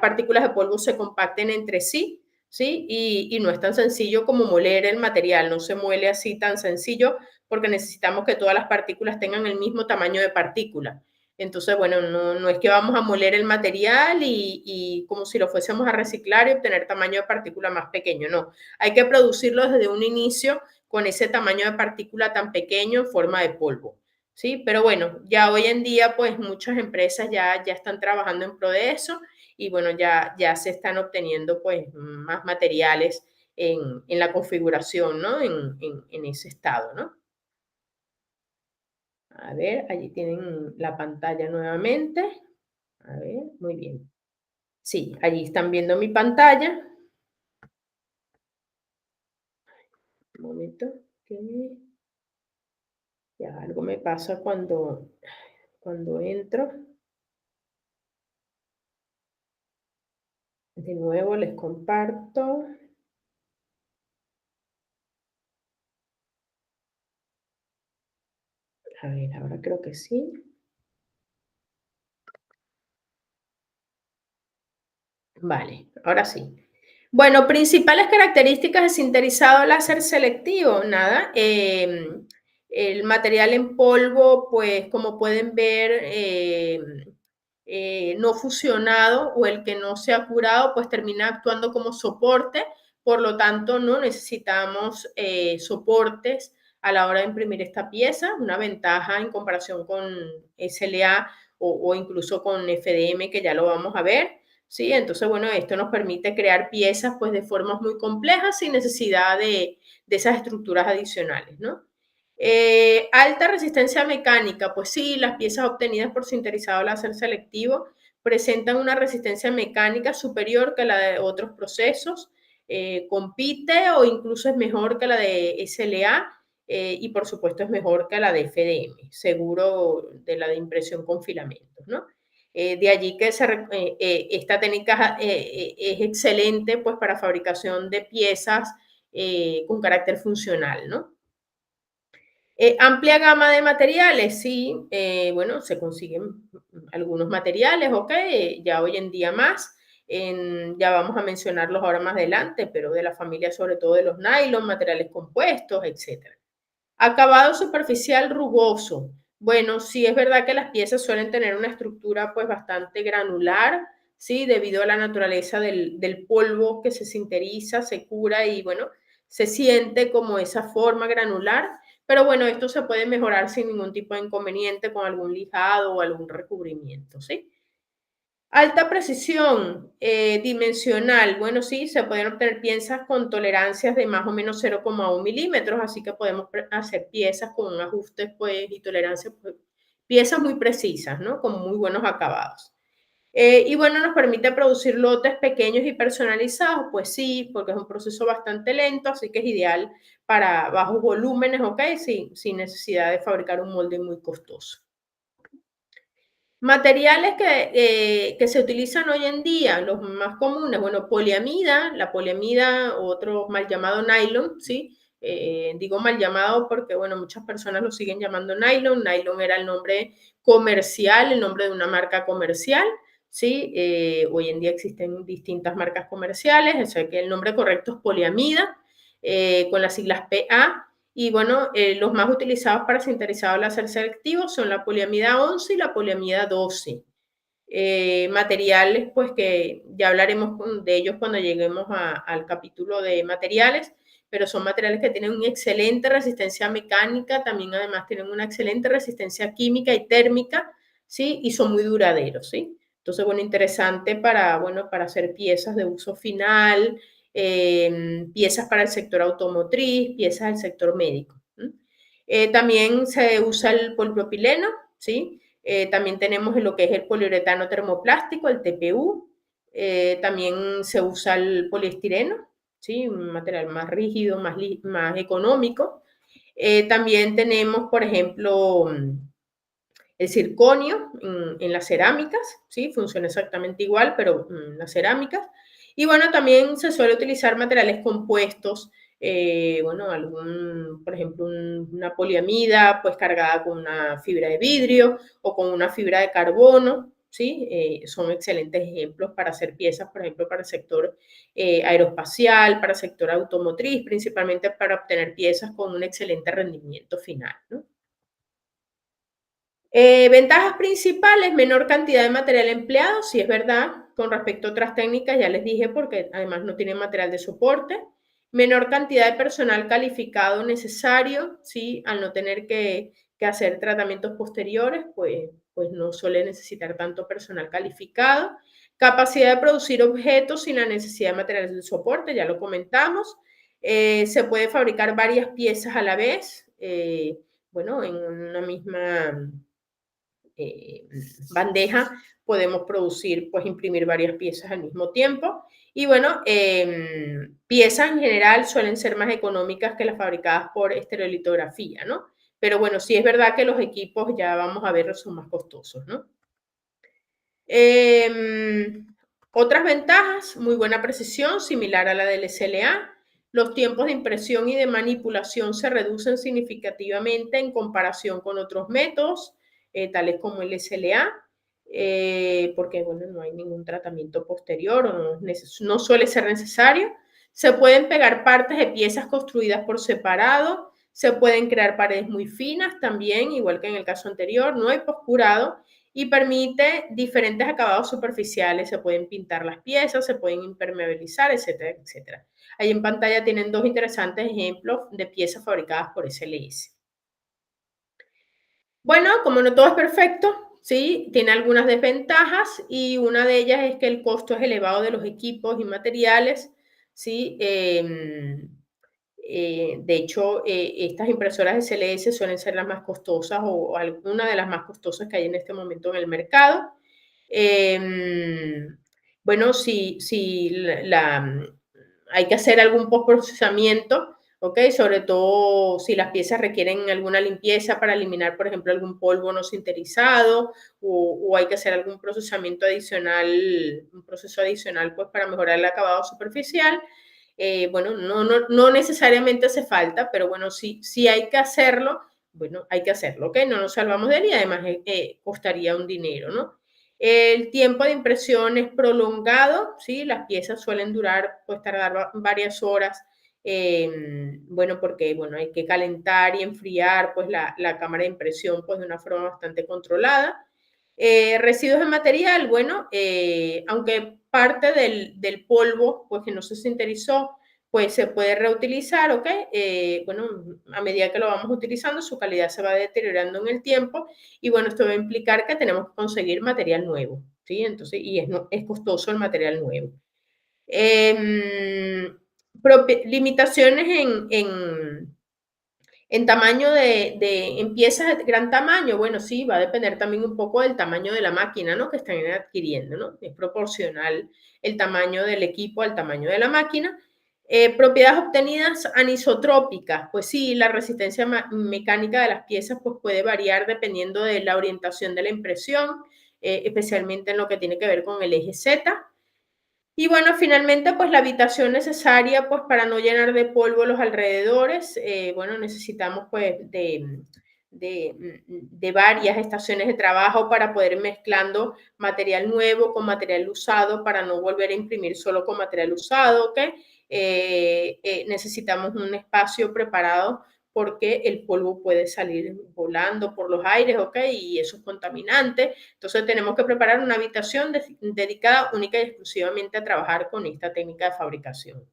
partículas de polvo se compacten entre sí, ¿sí? Y no es tan sencillo como moler el material, no se muele así tan sencillo porque necesitamos que todas las partículas tengan el mismo tamaño de partícula. Entonces, bueno, no es que vamos a moler el material y como si lo fuésemos a reciclar y obtener tamaño de partícula más pequeño, no. Hay que producirlo desde un inicio con ese tamaño de partícula tan pequeño en forma de polvo, ¿sí? Pero bueno, ya hoy en día, pues muchas empresas ya están trabajando en pro de eso y bueno, ya se están obteniendo pues más materiales en la configuración, ¿no? En ese estado, ¿no? A ver, allí tienen la pantalla nuevamente. A ver, muy bien. Sí, allí están viendo mi pantalla. Un momento, que ya algo me pasa cuando entro. De nuevo les comparto. A ver, ahora creo que sí. Vale, ahora sí. Bueno, principales características de sinterizado láser selectivo. Nada, El material en polvo, pues como pueden ver, no fusionado o el que no se ha curado, pues termina actuando como soporte. Por lo tanto, no necesitamos soportes a la hora de imprimir esta pieza, una ventaja en comparación con SLA o incluso con FDM, que ya lo vamos a ver. ¿Sí? Entonces, bueno, esto nos permite crear piezas pues de formas muy complejas sin necesidad de esas estructuras adicionales, ¿no? Alta resistencia mecánica, pues sí, las piezas obtenidas por sinterizado láser selectivo presentan una resistencia mecánica superior que la de otros procesos, compite o incluso es mejor que la de SLA y por supuesto es mejor que la de FDM, seguro de la de impresión con filamentos, ¿no? De allí que esta técnica es excelente pues para fabricación de piezas con carácter funcional, ¿no? Amplia gama de materiales, sí, bueno, se consiguen algunos materiales, ok, ya hoy en día más, ya vamos a mencionarlos ahora más adelante, pero de la familia sobre todo de los nylon, materiales compuestos, etc. Acabado superficial rugoso. Bueno, sí es verdad que las piezas suelen tener una estructura pues bastante granular, ¿sí? Debido a la naturaleza del polvo que se sinteriza, se cura y bueno, se siente como esa forma granular, pero bueno, esto se puede mejorar sin ningún tipo de inconveniente con algún lijado o algún recubrimiento, ¿sí? Alta precisión dimensional. Bueno, sí, se pueden obtener piezas con tolerancias de más o menos 0,1 milímetros, así que podemos hacer piezas con ajustes pues, y tolerancias, pues, piezas muy precisas, ¿no? Con muy buenos acabados. Y bueno, nos permite producir lotes pequeños y personalizados, pues sí, porque es un proceso bastante lento, así que es ideal para bajos volúmenes, ¿ok? Sin necesidad de fabricar un molde muy costoso. Materiales que se utilizan hoy en día, los más comunes, bueno, poliamida, la poliamida, otro mal llamado nylon, ¿sí? Digo mal llamado porque, bueno, muchas personas lo siguen llamando nylon. Nylon era el nombre comercial, el nombre de una marca comercial, ¿sí? Hoy en día existen distintas marcas comerciales, o sea que el nombre correcto es poliamida, con las siglas PA. Y bueno, los más utilizados para sinterizado láser selectivo son la poliamida 11 y la poliamida 12. Materiales, pues que ya hablaremos de ellos cuando lleguemos al capítulo de materiales, pero son materiales que tienen una excelente resistencia mecánica, también además tienen una excelente resistencia química y térmica, ¿sí? Y son muy duraderos, ¿sí? Entonces, bueno, interesante bueno, para hacer piezas de uso final, piezas para el sector automotriz, piezas del sector médico. También se usa el polipropileno, ¿sí? También tenemos lo que es el poliuretano termoplástico, el TPU. También se usa el poliestireno, ¿sí? Un material más rígido, más económico. También tenemos, por ejemplo, el circonio en las cerámicas, ¿sí? Funciona exactamente igual, pero en las cerámicas. Y bueno, también se suele utilizar materiales compuestos, bueno, por ejemplo, una poliamida, pues cargada con una fibra de vidrio o con una fibra de carbono, ¿sí? Son excelentes ejemplos para hacer piezas, por ejemplo, para el sector aeroespacial, para el sector automotriz, principalmente para obtener piezas con un excelente rendimiento final, ¿no? Ventajas principales, menor cantidad de material empleado, sí es verdad, con respecto a otras técnicas, ya les dije, porque además no tienen material de soporte. Menor cantidad de personal calificado necesario, sí, al no tener que hacer tratamientos posteriores, pues no suele necesitar tanto personal calificado. Capacidad de producir objetos sin la necesidad de materiales de soporte, ya lo comentamos. Se puede fabricar varias piezas a la vez, bueno, en una misma bandeja podemos producir, pues imprimir varias piezas al mismo tiempo. Y bueno, piezas en general suelen ser más económicas que las fabricadas por estereolitografía, ¿no? Pero bueno, sí es verdad que los equipos, ya vamos a ver, son más costosos, ¿no? Otras ventajas, muy buena precisión, similar a la del SLA. Los tiempos de impresión y de manipulación se reducen significativamente en comparación con otros métodos, tales como el SLA, porque bueno, no hay ningún tratamiento posterior o no suele ser necesario. Se pueden pegar partes de piezas construidas por separado Se pueden crear paredes muy finas también, igual que en el caso anterior, no hay postcurado y permite diferentes acabados superficiales. Se pueden pintar las piezas, se pueden impermeabilizar, etcétera, etcétera. Ahí en pantalla tienen dos interesantes ejemplos de piezas fabricadas por SLS. Bueno, como no todo es perfecto, ¿sí? Tiene algunas desventajas y una de ellas es que el costo es elevado de los equipos y materiales, ¿sí? De hecho, estas impresoras SLS suelen ser las más costosas o alguna de las más costosas que hay en este momento en el mercado. Bueno, si hay que hacer algún postprocesamiento, ¿ok? Sobre todo si las piezas requieren alguna limpieza para eliminar, por ejemplo, algún polvo no sinterizado o hay que hacer algún procesamiento adicional, un proceso adicional, pues para mejorar el acabado superficial. Bueno, no necesariamente hace falta, pero bueno, si hay que hacerlo, bueno, hay que hacerlo, ¿ok? No nos salvamos de él y además costaría un dinero, ¿no? El tiempo de impresión es prolongado, ¿sí? Las piezas suelen durar, pues tardar varias horas, bueno, porque, bueno, hay que calentar y enfriar, pues, la cámara de impresión, pues, de una forma bastante controlada. Residuos de material, bueno, aunque parte del polvo, pues, que no se sinterizó, pues, se puede reutilizar, ¿ok? Bueno, a medida que lo vamos utilizando, su calidad se va deteriorando en el tiempo y, bueno, esto va a implicar que tenemos que conseguir material nuevo, ¿sí? Entonces, y es costoso el material nuevo. Limitaciones en tamaño en piezas de gran tamaño, bueno, sí, va a depender también un poco del tamaño de la máquina, ¿no? Que están adquiriendo, ¿no? Es proporcional el tamaño del equipo al tamaño de la máquina. Propiedades obtenidas anisotrópicas, pues sí, la resistencia mecánica de las piezas pues puede variar dependiendo de la orientación de la impresión, especialmente en lo que tiene que ver con el eje Z. Y bueno, finalmente, pues la habitación necesaria, pues para no llenar de polvo los alrededores, bueno, necesitamos pues de varias estaciones de trabajo para poder ir mezclando material nuevo con material usado para no volver a imprimir solo con material usado, ¿ok? Necesitamos un espacio preparado porque el polvo puede salir volando por los aires, ¿ok? Y eso es contaminante. Entonces tenemos que preparar una habitación dedicada única y exclusivamente a trabajar con esta técnica de fabricación.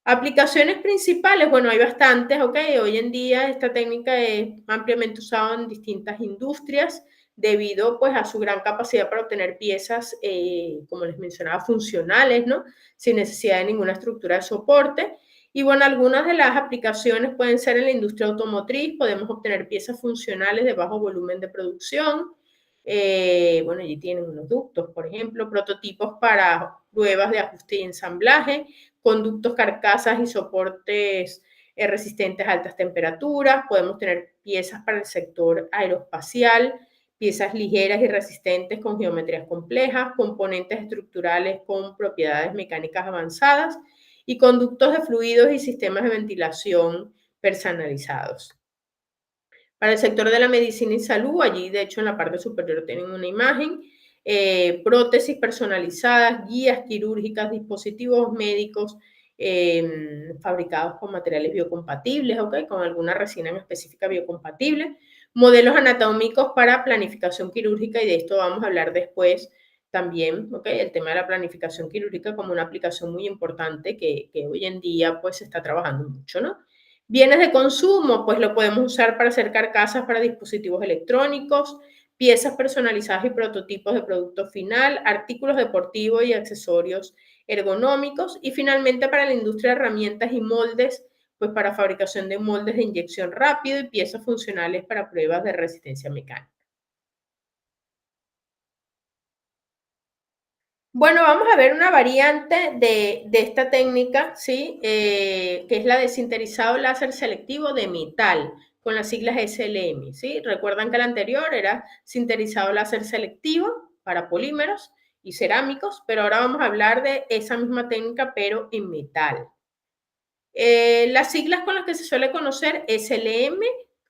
Aplicaciones principales, bueno, hay bastantes, ¿ok? Hoy en día esta técnica es ampliamente usada en distintas industrias debido pues a su gran capacidad para obtener piezas, como les mencionaba, funcionales, ¿no? Sin necesidad de ninguna estructura de soporte. Y bueno, algunas de las aplicaciones pueden ser en la industria automotriz, podemos obtener piezas funcionales de bajo volumen de producción. Bueno, allí tienen unos ductos, por ejemplo, prototipos para pruebas de ajuste y ensamblaje, conductos, carcasas y soportes resistentes a altas temperaturas. Podemos tener piezas para el sector aeroespacial, piezas ligeras y resistentes con geometrías complejas, componentes estructurales con propiedades mecánicas avanzadas y conductos de fluidos y sistemas de ventilación personalizados. Para el sector de la medicina y salud, allí de hecho en la parte superior tienen una imagen, prótesis personalizadas, guías quirúrgicas, dispositivos médicos fabricados con materiales biocompatibles, ¿okay? Con alguna resina en específica biocompatible, modelos anatómicos para planificación quirúrgica y de esto vamos a hablar después también, ¿okay? El tema de la planificación quirúrgica como una aplicación muy importante que hoy en día pues se está trabajando mucho, ¿no? Bienes de consumo, pues lo podemos usar para hacer carcasas para dispositivos electrónicos, piezas personalizadas y prototipos de producto final, artículos deportivos y accesorios ergonómicos y finalmente para la industria de herramientas y moldes, pues para fabricación de moldes de inyección rápido y piezas funcionales para pruebas de resistencia mecánica. Bueno, vamos a ver una variante de esta técnica, ¿sí? Que es la de sinterizado láser selectivo de metal, con las siglas SLM, ¿sí? Recuerdan que la anterior era sinterizado láser selectivo para polímeros y cerámicos, pero ahora vamos a hablar de esa misma técnica, pero en metal. Las siglas con las que se suele conocer SLM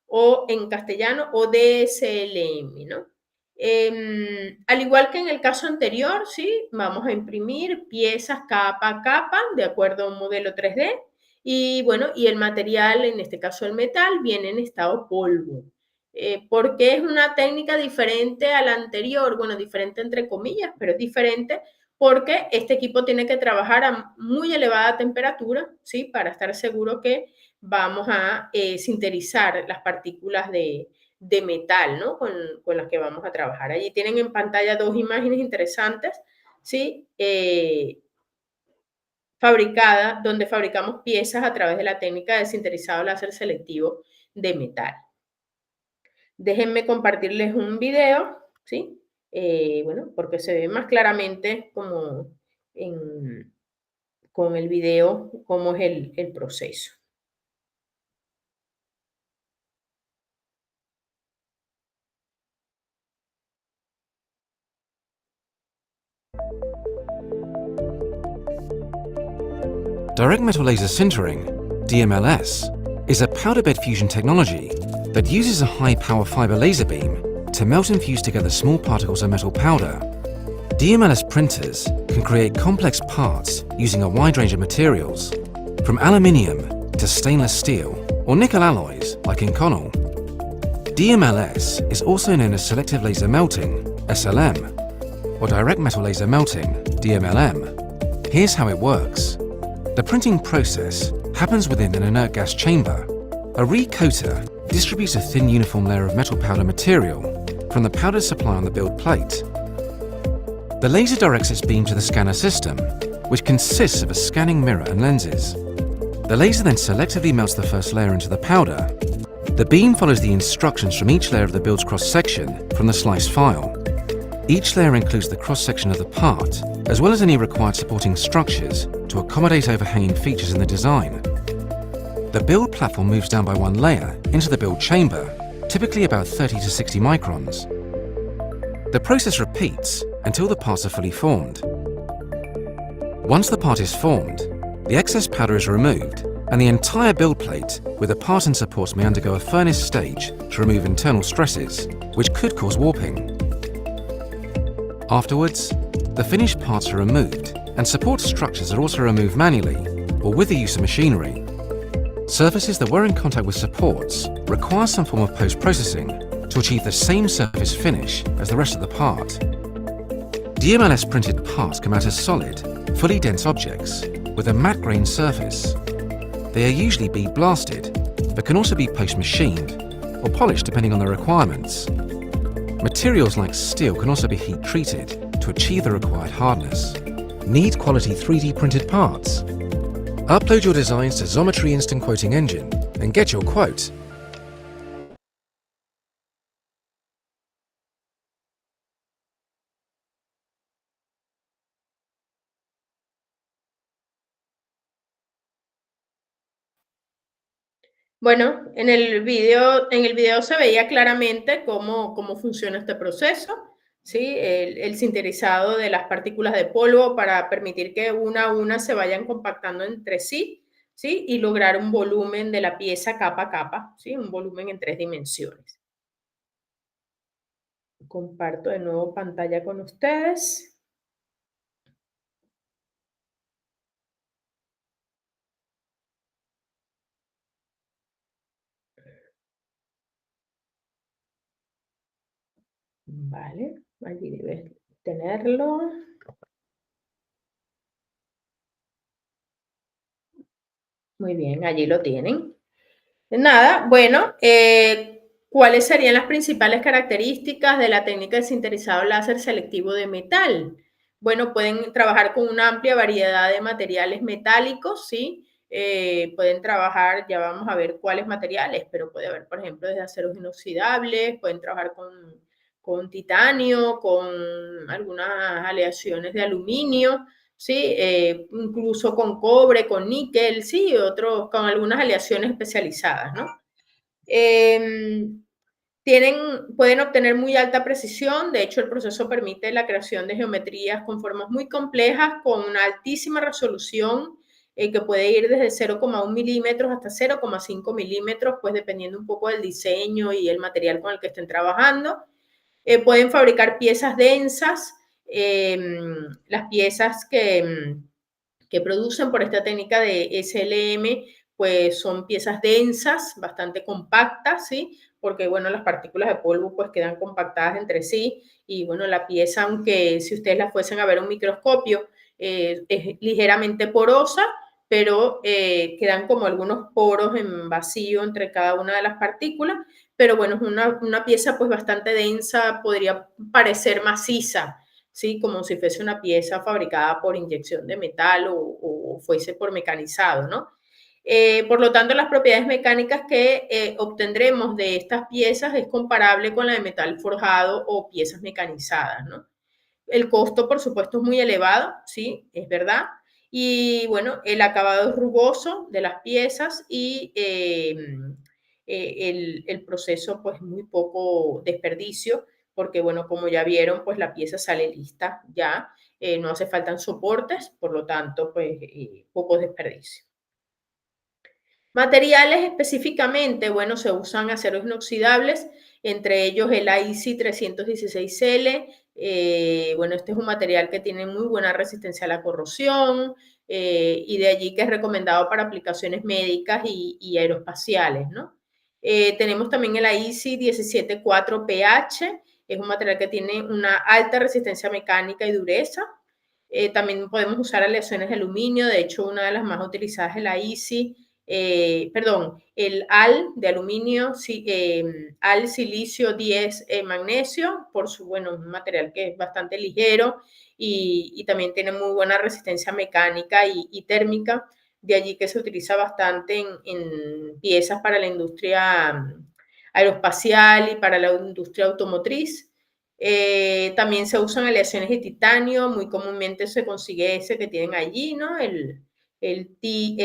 o en castellano o DSLM, ¿no? Al igual que en el caso anterior, ¿sí? Vamos a imprimir piezas capa a capa de acuerdo a un modelo 3D Y bueno, y el material, en este caso el metal, viene en estado polvo. ¿Por qué es una técnica diferente a la anterior? Bueno, diferente entre comillas, pero es diferente porque este equipo tiene que trabajar a muy elevada temperatura, ¿sí? Para estar seguro que vamos a sinterizar las partículas de metal, ¿no? Con las que vamos a trabajar. Allí tienen en pantalla dos imágenes interesantes, ¿sí? Donde fabricamos piezas a través de la técnica de sinterizado láser selectivo de metal. Déjenme compartirles un video, ¿sí? Bueno, porque se ve más claramente como con el video cómo es el proceso. Direct metal laser sintering, DMLS, is a powder bed fusion technology that uses a high-power fiber laser beam to melt and fuse together small particles of metal powder. DMLS printers can create complex parts using a wide range of materials, from aluminium to stainless steel or nickel alloys like Inconel. DMLS is also known as selective laser melting, SLM, or direct metal laser melting, DMLM. Here's how it works. The printing process happens within an inert gas chamber. A recoater distributes a thin uniform layer of metal powder material from the powder supply on the build plate. The laser directs its beam to the scanner system, which consists of a scanning mirror and lenses. The laser then selectively melts the first layer into the powder. The beam follows the instructions from each layer of the build's cross-section from the slice file. Each layer includes the cross-section of the part, as well as any required supporting structures to accommodate overhanging features in the design. The build platform moves down by one layer into the build chamber, typically about 30 to 60 microns. The process repeats until the parts are fully formed. Once the part is formed, the excess powder is removed and the entire build plate with the part and supports may undergo a furnace stage to remove internal stresses, which could cause warping. Afterwards, the finished parts are removed and support structures are also removed manually or with the use of machinery. Surfaces that were in contact with supports require some form of post-processing to achieve the same surface finish as the rest of the part. DMLS printed parts come out as solid, fully dense objects with a matte grain surface. They are usually bead blasted, but can also be post-machined or polished depending on the requirements. Materials like steel can also be heat treated to achieve the required hardness. Need quality 3D printed parts? Upload your designs to Xometry Instant Quoting Engine and get your quote. Bueno, en el video se veía claramente cómo funciona este proceso, ¿sí? El sinterizado de las partículas de polvo para permitir que una a una se vayan compactando entre sí, ¿sí? Y lograr un volumen de la pieza capa a capa, ¿sí? Un volumen en 3 dimensiones. Comparto de nuevo pantalla con ustedes. Vale, allí debes tenerlo. Muy bien, allí lo tienen. Nada, bueno, ¿cuáles serían las principales características de la técnica de sinterizado láser selectivo de metal? Bueno, pueden trabajar con una amplia variedad de materiales metálicos, ¿sí? Pueden trabajar, ya vamos a ver cuáles materiales, pero puede haber, por ejemplo, desde aceros inoxidables, pueden trabajar con titanio, con algunas aleaciones de aluminio, ¿sí? Incluso con cobre, con níquel, sí, otros, con algunas aleaciones especializadas, ¿no? Pueden obtener muy alta precisión, de hecho el proceso permite la creación de geometrías con formas muy complejas, con una altísima resolución, que puede ir desde 0,1 milímetros hasta 0,5 milímetros, pues dependiendo un poco del diseño y el material con el que estén trabajando. Pueden fabricar piezas densas, las piezas que producen por esta técnica de SLM, pues son piezas densas, bastante compactas, ¿sí? Porque, bueno, las partículas de polvo pues quedan compactadas entre sí y, bueno, la pieza, aunque si ustedes la fuesen a ver en un microscopio, es ligeramente porosa, pero quedan como algunos poros en vacío entre cada una de las partículas, pero bueno, es una pieza pues bastante densa, podría parecer maciza, ¿sí? Como si fuese una pieza fabricada por inyección de metal o fuese por mecanizado, ¿no? Por lo tanto, las propiedades mecánicas que obtendremos de estas piezas es comparable con la de metal forjado o piezas mecanizadas, ¿no? El costo, por supuesto, es muy elevado, sí, es verdad. Y bueno, el acabado es rugoso de las piezas y el proceso, pues muy poco desperdicio, porque bueno, como ya vieron, pues la pieza sale lista ya, no hace falta soportes, por lo tanto, pues poco desperdicio. Materiales específicamente, bueno, se usan aceros inoxidables, entre ellos el IC 316L. Bueno, este es un material que tiene muy buena resistencia a la corrosión y de allí que es recomendado para aplicaciones médicas y aeroespaciales, ¿no? Tenemos también el IC 174PH, es un material que tiene una alta resistencia mecánica y dureza. También podemos usar aleaciones de aluminio, de hecho una de las más utilizadas es la IC, el AL de aluminio, AL silicio 10 magnesio, por su, bueno, un material que es bastante ligero y también tiene muy buena resistencia mecánica y térmica, de allí que se utiliza bastante en piezas para la industria aeroespacial y para la industria automotriz. También se usan aleaciones de titanio, muy comúnmente se consigue ese que tienen allí, ¿no? El T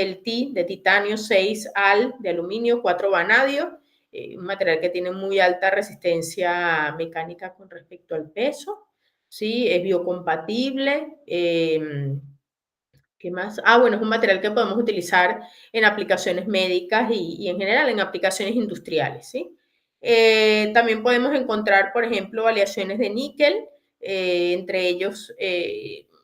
de titanio, 6 al de aluminio, 4 vanadio, un material que tiene muy alta resistencia mecánica con respecto al peso, ¿sí? Es biocompatible. ¿Qué más? Ah, bueno, es un material que podemos utilizar en aplicaciones médicas y en general en aplicaciones industriales, ¿sí? También podemos encontrar, por ejemplo, aleaciones de níquel, entre ellos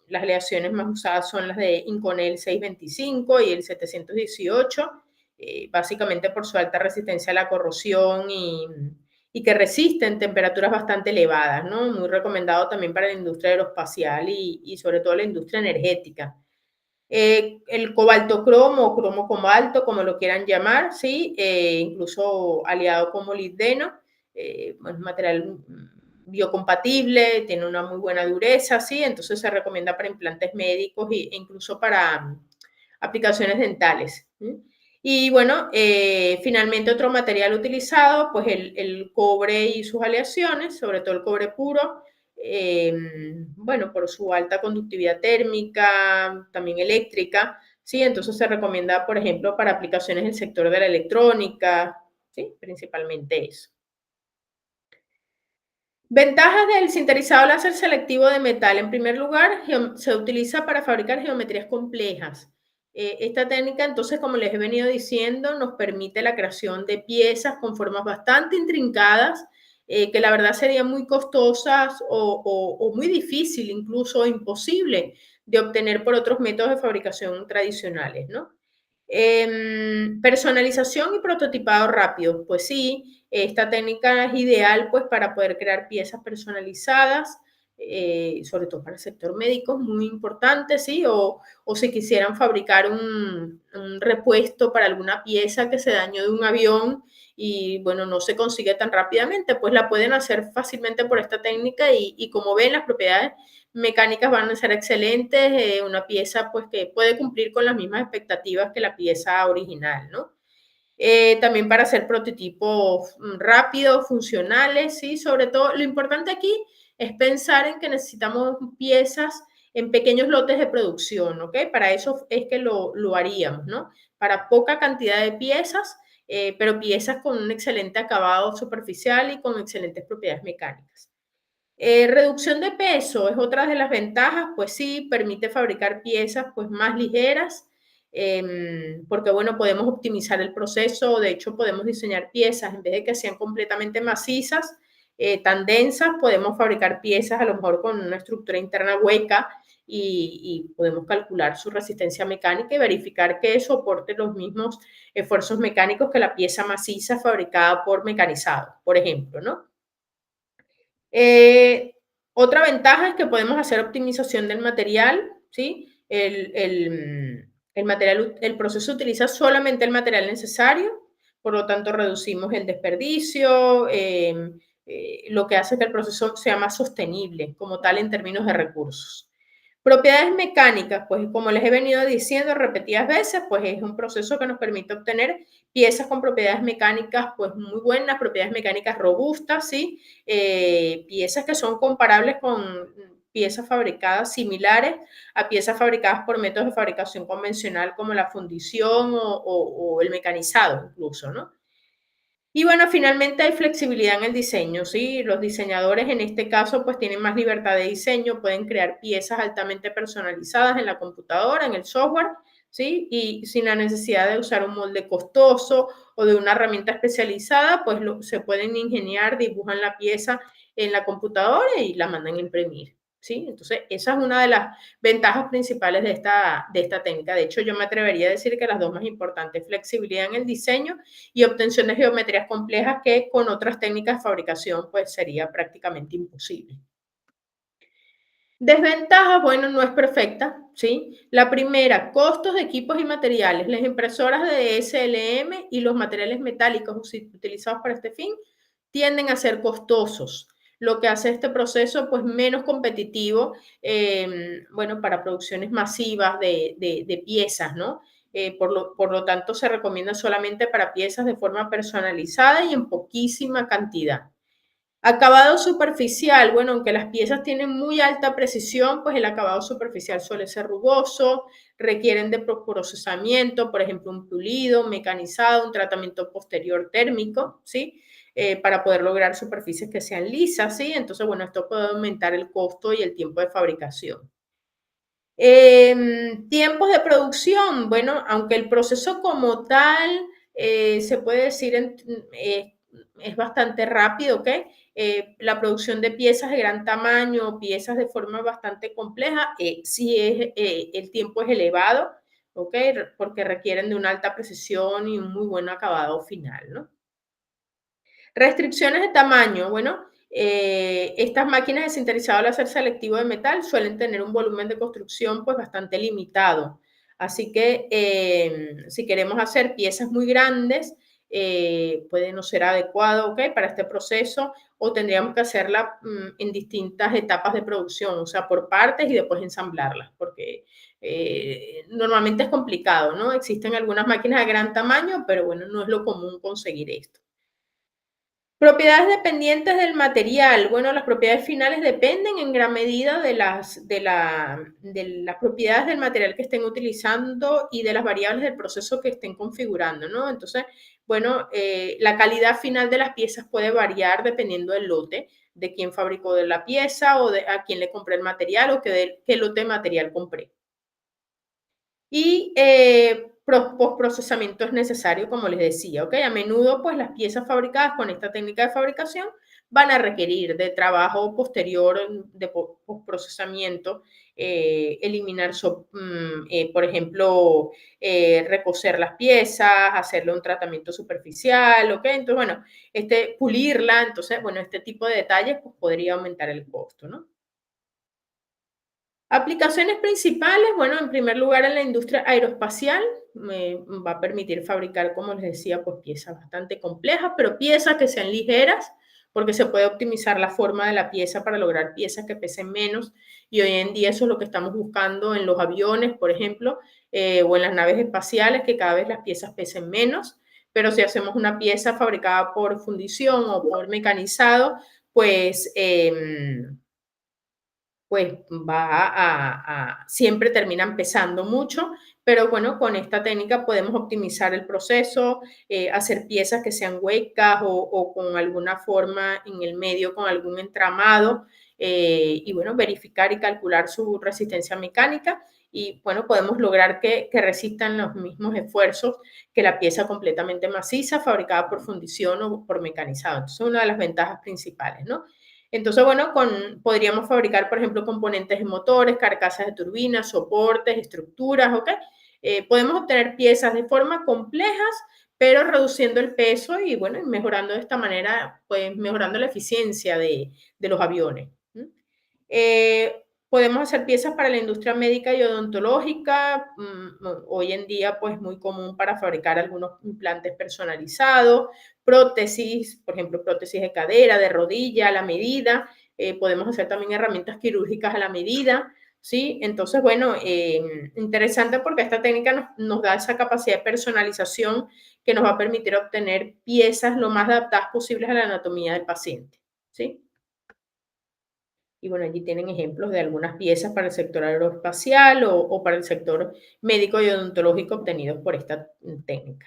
las aleaciones más usadas son las de Inconel 625 y el 718, básicamente por su alta resistencia a la corrosión y que resisten temperaturas bastante elevadas, ¿no? Muy recomendado también para la industria aeroespacial y sobre todo la industria energética. El cobalto cromo o cromo cobalto, como lo quieran llamar, ¿sí? Incluso aliado con molibdeno, es un material biocompatible, tiene una muy buena dureza, ¿sí? Entonces se recomienda para implantes médicos e incluso para aplicaciones dentales. ¿Sí? Y bueno, finalmente otro material utilizado, pues el cobre y sus aleaciones, sobre todo el cobre puro, bueno, por su alta conductividad térmica, también eléctrica, ¿sí? Entonces se recomienda, por ejemplo, para aplicaciones en el sector de la electrónica, ¿sí? Principalmente eso. Ventajas del sinterizado láser selectivo de metal. En primer lugar, se utiliza para fabricar geometrías complejas. Esta técnica, entonces, como les he venido diciendo, nos permite la creación de piezas con formas bastante intrincadas, que la verdad serían muy costosas o muy difícil, incluso imposible de obtener por otros métodos de fabricación tradicionales, ¿no? Personalización y prototipado rápido. Pues sí, esta técnica es ideal pues para poder crear piezas personalizadas, sobre todo para el sector médico, muy importante, ¿sí? O si quisieran fabricar un repuesto para alguna pieza que se dañó de un avión y, bueno, no se consigue tan rápidamente, pues la pueden hacer fácilmente por esta técnica y como ven, las propiedades mecánicas van a ser excelentes, una pieza pues que puede cumplir con las mismas expectativas que la pieza original, ¿no? También para hacer prototipos rápidos, funcionales, ¿sí? Sobre todo, lo importante aquí es pensar en que necesitamos piezas en pequeños lotes de producción, ¿ok? Para eso es que lo haríamos, ¿no? Para poca cantidad de piezas, pero piezas con un excelente acabado superficial y con excelentes propiedades mecánicas. Reducción de peso es otra de las ventajas, pues sí, permite fabricar piezas pues más ligeras, porque bueno, podemos optimizar el proceso, de hecho podemos diseñar piezas, en vez de que sean completamente macizas, tan densas, podemos fabricar piezas a lo mejor con una estructura interna hueca y podemos calcular su resistencia mecánica y verificar que soporte los mismos esfuerzos mecánicos que la pieza maciza fabricada por mecanizado, por ejemplo, ¿no? Otra ventaja es que podemos hacer optimización del material, ¿sí? El proceso utiliza solamente el material necesario, por lo tanto reducimos el desperdicio, lo que hace que el proceso sea más sostenible como tal en términos de recursos. Propiedades mecánicas, pues como les he venido diciendo repetidas veces, pues es un proceso que nos permite obtener piezas con propiedades mecánicas pues muy buenas, propiedades mecánicas robustas, ¿sí? Piezas que son comparables con piezas fabricadas similares a piezas fabricadas por métodos de fabricación convencional como la fundición o el mecanizado incluso, ¿no? Y bueno, finalmente hay flexibilidad en el diseño, ¿sí? Los diseñadores en este caso pues tienen más libertad de diseño, pueden crear piezas altamente personalizadas en la computadora, en el software, ¿sí? Y sin la necesidad de usar un molde costoso o de una herramienta especializada, pues se pueden ingeniar, dibujan la pieza en la computadora y la mandan a imprimir, ¿sí? Entonces, esa es una de las ventajas principales de esta técnica. De hecho, yo me atrevería a decir que las dos más importantes, flexibilidad en el diseño y obtención de geometrías complejas que con otras técnicas de fabricación pues sería prácticamente imposible. Desventajas, bueno, no es perfecta, ¿sí? La primera, costos de equipos y materiales. Las impresoras de SLM y los materiales metálicos utilizados para este fin tienden a ser costosos, lo que hace este proceso pues menos competitivo, bueno, para producciones masivas de piezas, ¿no? Por lo tanto, se recomienda solamente para piezas de forma personalizada y en poquísima cantidad. Acabado superficial, bueno, aunque las piezas tienen muy alta precisión, pues el acabado superficial suele ser rugoso, requieren de procesamiento, por ejemplo, un pulido, mecanizado, un tratamiento posterior térmico, ¿sí? Para poder lograr superficies que sean lisas, ¿sí? Entonces, bueno, esto puede aumentar el costo y el tiempo de fabricación. Tiempos de producción, bueno, aunque el proceso como tal se puede decir es bastante rápido, ¿ok? La producción de piezas de gran tamaño, piezas de forma bastante compleja, sí el tiempo es elevado, ¿ok? Porque requieren de una alta precisión y un muy buen acabado final, ¿no? Restricciones de tamaño, bueno, estas máquinas de sinterizado láser selectivo de metal suelen tener un volumen de construcción pues bastante limitado. Así que si queremos hacer piezas muy grandes, puede no ser adecuado, ¿ok? Para este proceso o tendríamos que hacerla en distintas etapas de producción, o sea, por partes y después ensamblarlas, porque normalmente es complicado, ¿no? Existen algunas máquinas de gran tamaño, pero bueno, no es lo común conseguir esto. Propiedades dependientes del material. Bueno, las propiedades finales dependen en gran medida de las propiedades del material que estén utilizando y de las variables del proceso que estén configurando, ¿no? Entonces, bueno, la calidad final de las piezas puede variar dependiendo del lote, de quién fabricó la pieza o de a quién le compré el material o qué lote de material compré. Y postprocesamiento es necesario, como les decía, ¿ok? A menudo, pues las piezas fabricadas con esta técnica de fabricación van a requerir de trabajo posterior de postprocesamiento, eliminar, por ejemplo, recocer las piezas, hacerle un tratamiento superficial, ¿ok? Entonces, bueno, pulirla, entonces, bueno, este tipo de detalles pues, podría aumentar el costo, ¿no? Aplicaciones principales, bueno, en primer lugar en la industria aeroespacial, me va a permitir fabricar, como les decía, pues piezas bastante complejas, pero piezas que sean ligeras, porque se puede optimizar la forma de la pieza para lograr piezas que pesen menos. Y hoy en día eso es lo que estamos buscando en los aviones, por ejemplo, o en las naves espaciales, que cada vez las piezas pesen menos. Pero si hacemos una pieza fabricada por fundición o por mecanizado, pues pues siempre terminan pesando mucho, pero bueno, con esta técnica podemos optimizar el proceso, hacer piezas que sean huecas o con alguna forma en el medio, con algún entramado, y bueno, verificar y calcular su resistencia mecánica y bueno, podemos lograr que resistan los mismos esfuerzos que la pieza completamente maciza fabricada por fundición o por mecanizado. Entonces, es una de las ventajas principales, ¿no? Entonces, bueno, podríamos fabricar, por ejemplo, componentes de motores, carcasas de turbinas, soportes, estructuras, ¿ok? Podemos obtener piezas de forma complejas, pero reduciendo el peso y, bueno, mejorando de esta manera, pues mejorando la eficiencia de los aviones. Podemos hacer piezas para la industria médica y odontológica. Hoy en día, pues muy común para fabricar algunos implantes personalizados, prótesis, por ejemplo, prótesis de cadera, de rodilla, a la medida. Podemos hacer también herramientas quirúrgicas a la medida, ¿sí? Entonces, bueno, interesante porque esta técnica nos da esa capacidad de personalización que nos va a permitir obtener piezas lo más adaptadas posibles a la anatomía del paciente, ¿sí? Y bueno, allí tienen ejemplos de algunas piezas para el sector aeroespacial o para el sector médico y odontológico obtenidos por esta técnica.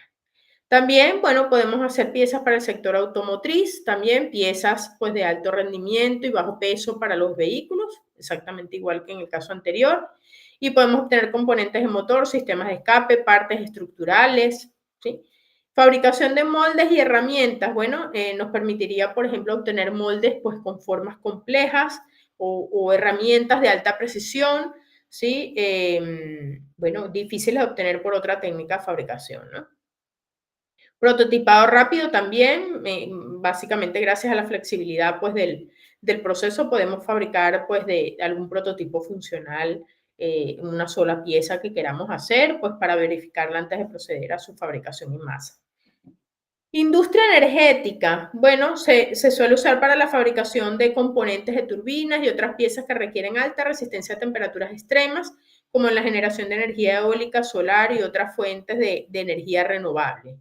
También, bueno, podemos hacer piezas para el sector automotriz, también piezas pues de alto rendimiento y bajo peso para los vehículos, exactamente igual que en el caso anterior. Y podemos obtener componentes de motor, sistemas de escape, partes estructurales, ¿sí? Fabricación de moldes y herramientas, bueno, nos permitiría, por ejemplo, obtener moldes pues con formas complejas o herramientas de alta precisión, ¿sí? Bueno, difíciles de obtener por otra técnica de fabricación, ¿no? Prototipado rápido también, básicamente gracias a la flexibilidad pues, del proceso podemos fabricar pues, de algún prototipo funcional, una sola pieza que queramos hacer, pues para verificarla antes de proceder a su fabricación en masa. Industria energética. Bueno, se suele usar para la fabricación de componentes de turbinas y otras piezas que requieren alta resistencia a temperaturas extremas, como en la generación de energía eólica, solar y otras fuentes de energía renovable.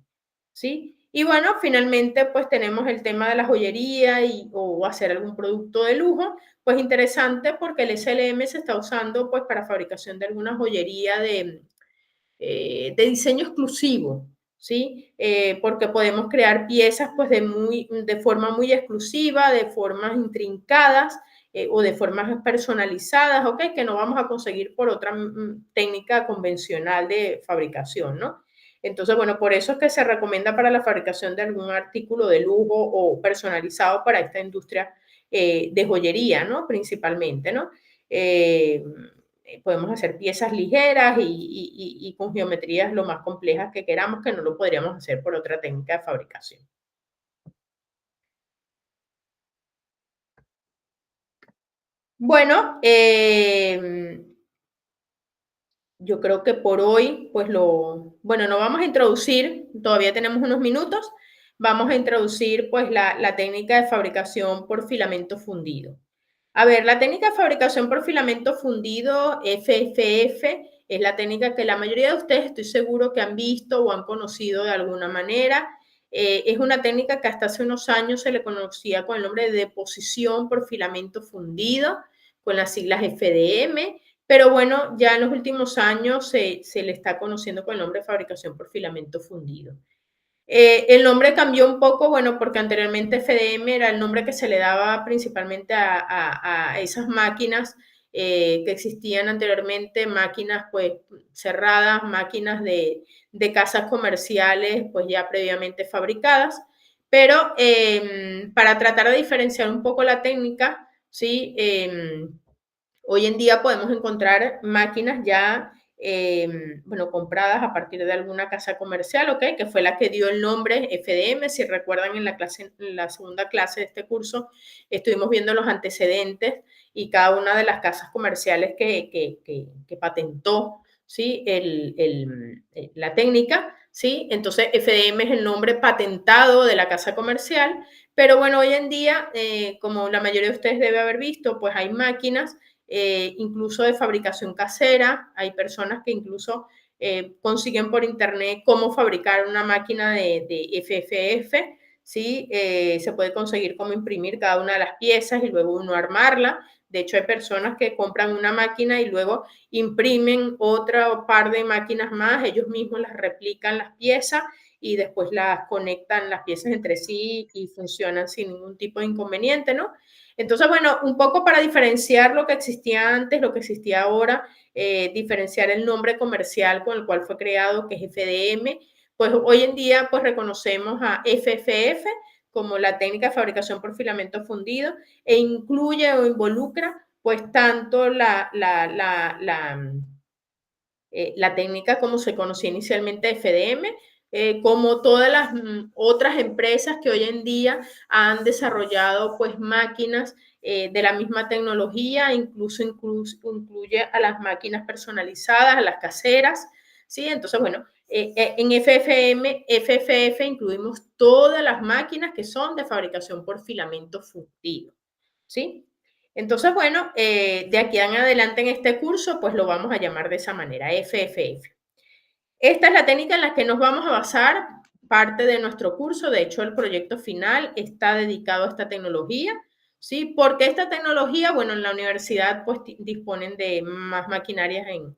¿Sí? Y bueno, finalmente pues tenemos el tema de la joyería o hacer algún producto de lujo, pues interesante porque el SLM se está usando pues para fabricación de alguna joyería de diseño exclusivo, ¿sí? Porque podemos crear piezas pues de forma muy exclusiva, de formas intrincadas o de formas personalizadas, ¿ok? Que no vamos a conseguir por otra técnica convencional de fabricación, ¿no? Entonces, bueno, por eso es que se recomienda para la fabricación de algún artículo de lujo o personalizado para esta industria de joyería, ¿no? Principalmente, ¿no? Podemos hacer piezas ligeras y con geometrías lo más complejas que queramos, que no lo podríamos hacer por otra técnica de fabricación. Bueno, yo creo que por hoy, pues bueno, no vamos a introducir, todavía tenemos unos minutos, vamos a introducir pues la técnica de fabricación por filamento fundido. A ver, la técnica de fabricación por filamento fundido, FFF, es la técnica que la mayoría de ustedes estoy seguro que han visto o han conocido de alguna manera. Es una técnica que hasta hace unos años se le conocía con el nombre de deposición por filamento fundido, con las siglas FDM, pero bueno, ya en los últimos años se le está conociendo con el nombre de fabricación por filamento fundido. El nombre cambió un poco, bueno, porque anteriormente FDM era el nombre que se le daba principalmente a esas máquinas que existían anteriormente, máquinas pues cerradas, máquinas de casas comerciales pues ya previamente fabricadas, pero para tratar de diferenciar un poco la técnica, ¿sí? Hoy en día podemos encontrar máquinas ya, bueno, compradas a partir de alguna casa comercial, ¿ok? Que fue la que dio el nombre FDM. Si recuerdan en la segunda clase de este curso, estuvimos viendo los antecedentes y cada una de las casas comerciales que patentó, ¿sí? La técnica, ¿sí? Entonces, FDM es el nombre patentado de la casa comercial, pero bueno, hoy en día, como la mayoría de ustedes debe haber visto, pues hay máquinas incluso de fabricación casera. Hay personas que incluso consiguen por internet cómo fabricar una máquina de FFF, ¿sí? Se puede conseguir cómo imprimir cada una de las piezas y luego uno armarla. De hecho, hay personas que compran una máquina y luego imprimen otra par de máquinas más, ellos mismos las replican las piezas y después las conectan las piezas entre sí y funcionan sin ningún tipo de inconveniente, ¿no? Entonces, bueno, un poco para diferenciar lo que existía antes, lo que existía ahora, diferenciar el nombre comercial con el cual fue creado, que es FDM, pues hoy en día pues reconocemos a FFF, como la técnica de fabricación por filamento fundido, e incluye o involucra pues tanto la técnica como se conocía inicialmente FDM, como todas las otras empresas que hoy en día han desarrollado pues máquinas de la misma tecnología, incluso incluye a las máquinas personalizadas, a las caseras, ¿sí? Entonces, bueno, en FFF incluimos todas las máquinas que son de fabricación por filamento fundido, ¿sí? Entonces, bueno, de aquí en adelante en este curso, pues lo vamos a llamar de esa manera, FFF. Esta es la técnica en la que nos vamos a basar parte de nuestro curso. De hecho, el proyecto final está dedicado a esta tecnología, ¿sí? Porque esta tecnología, bueno, en la universidad pues disponen de más maquinarias en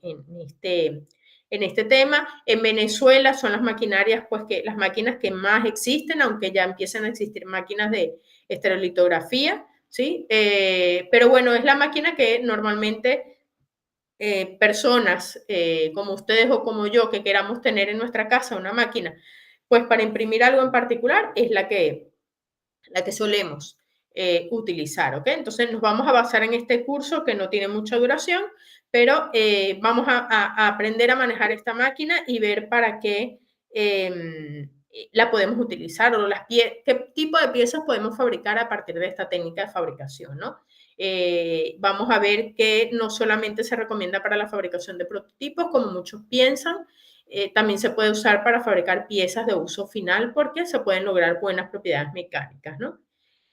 este tema. En Venezuela son las maquinarias, pues las máquinas que más existen, aunque ya empiezan a existir máquinas de estereolitografía, ¿sí? Pero bueno, es la máquina que normalmente personas como ustedes o como yo que queramos tener en nuestra casa una máquina, pues para imprimir algo en particular es la que solemos utilizar, ¿ok? Entonces nos vamos a basar en este curso que no tiene mucha duración, pero vamos a aprender a manejar esta máquina y ver para qué la podemos utilizar o qué tipo de piezas podemos fabricar a partir de esta técnica de fabricación, ¿no? Vamos a ver que no solamente se recomienda para la fabricación de prototipos, como muchos piensan, también se puede usar para fabricar piezas de uso final porque se pueden lograr buenas propiedades mecánicas, ¿no?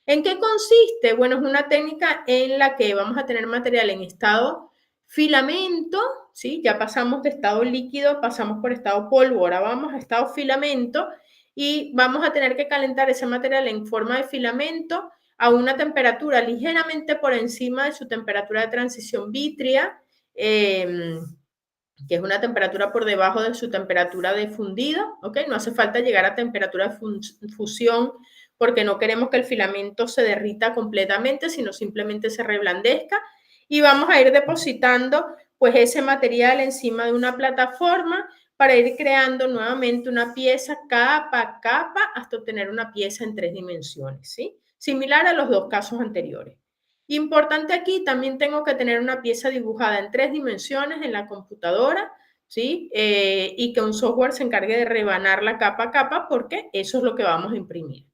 ¿En qué consiste? Bueno, es una técnica en la que vamos a tener material en estado filamento, ¿sí? Ya pasamos de estado líquido, pasamos por estado polvo, ahora vamos a estado filamento y vamos a tener que calentar ese material en forma de filamento a una temperatura ligeramente por encima de su temperatura de transición vítrea, que es una temperatura por debajo de su temperatura de fundido, ¿ok? No hace falta llegar a temperatura de fusión porque no queremos que el filamento se derrita completamente, sino simplemente se reblandezca. Y vamos a ir depositando pues ese material encima de una plataforma para ir creando nuevamente una pieza capa a capa hasta obtener una pieza en 3 dimensiones, ¿sí? Similar a los 2 casos anteriores. Importante aquí, también tengo que tener una pieza dibujada en 3 dimensiones en la computadora, ¿sí? Y que un software se encargue de rebanarla capa a capa porque eso es lo que vamos a imprimir.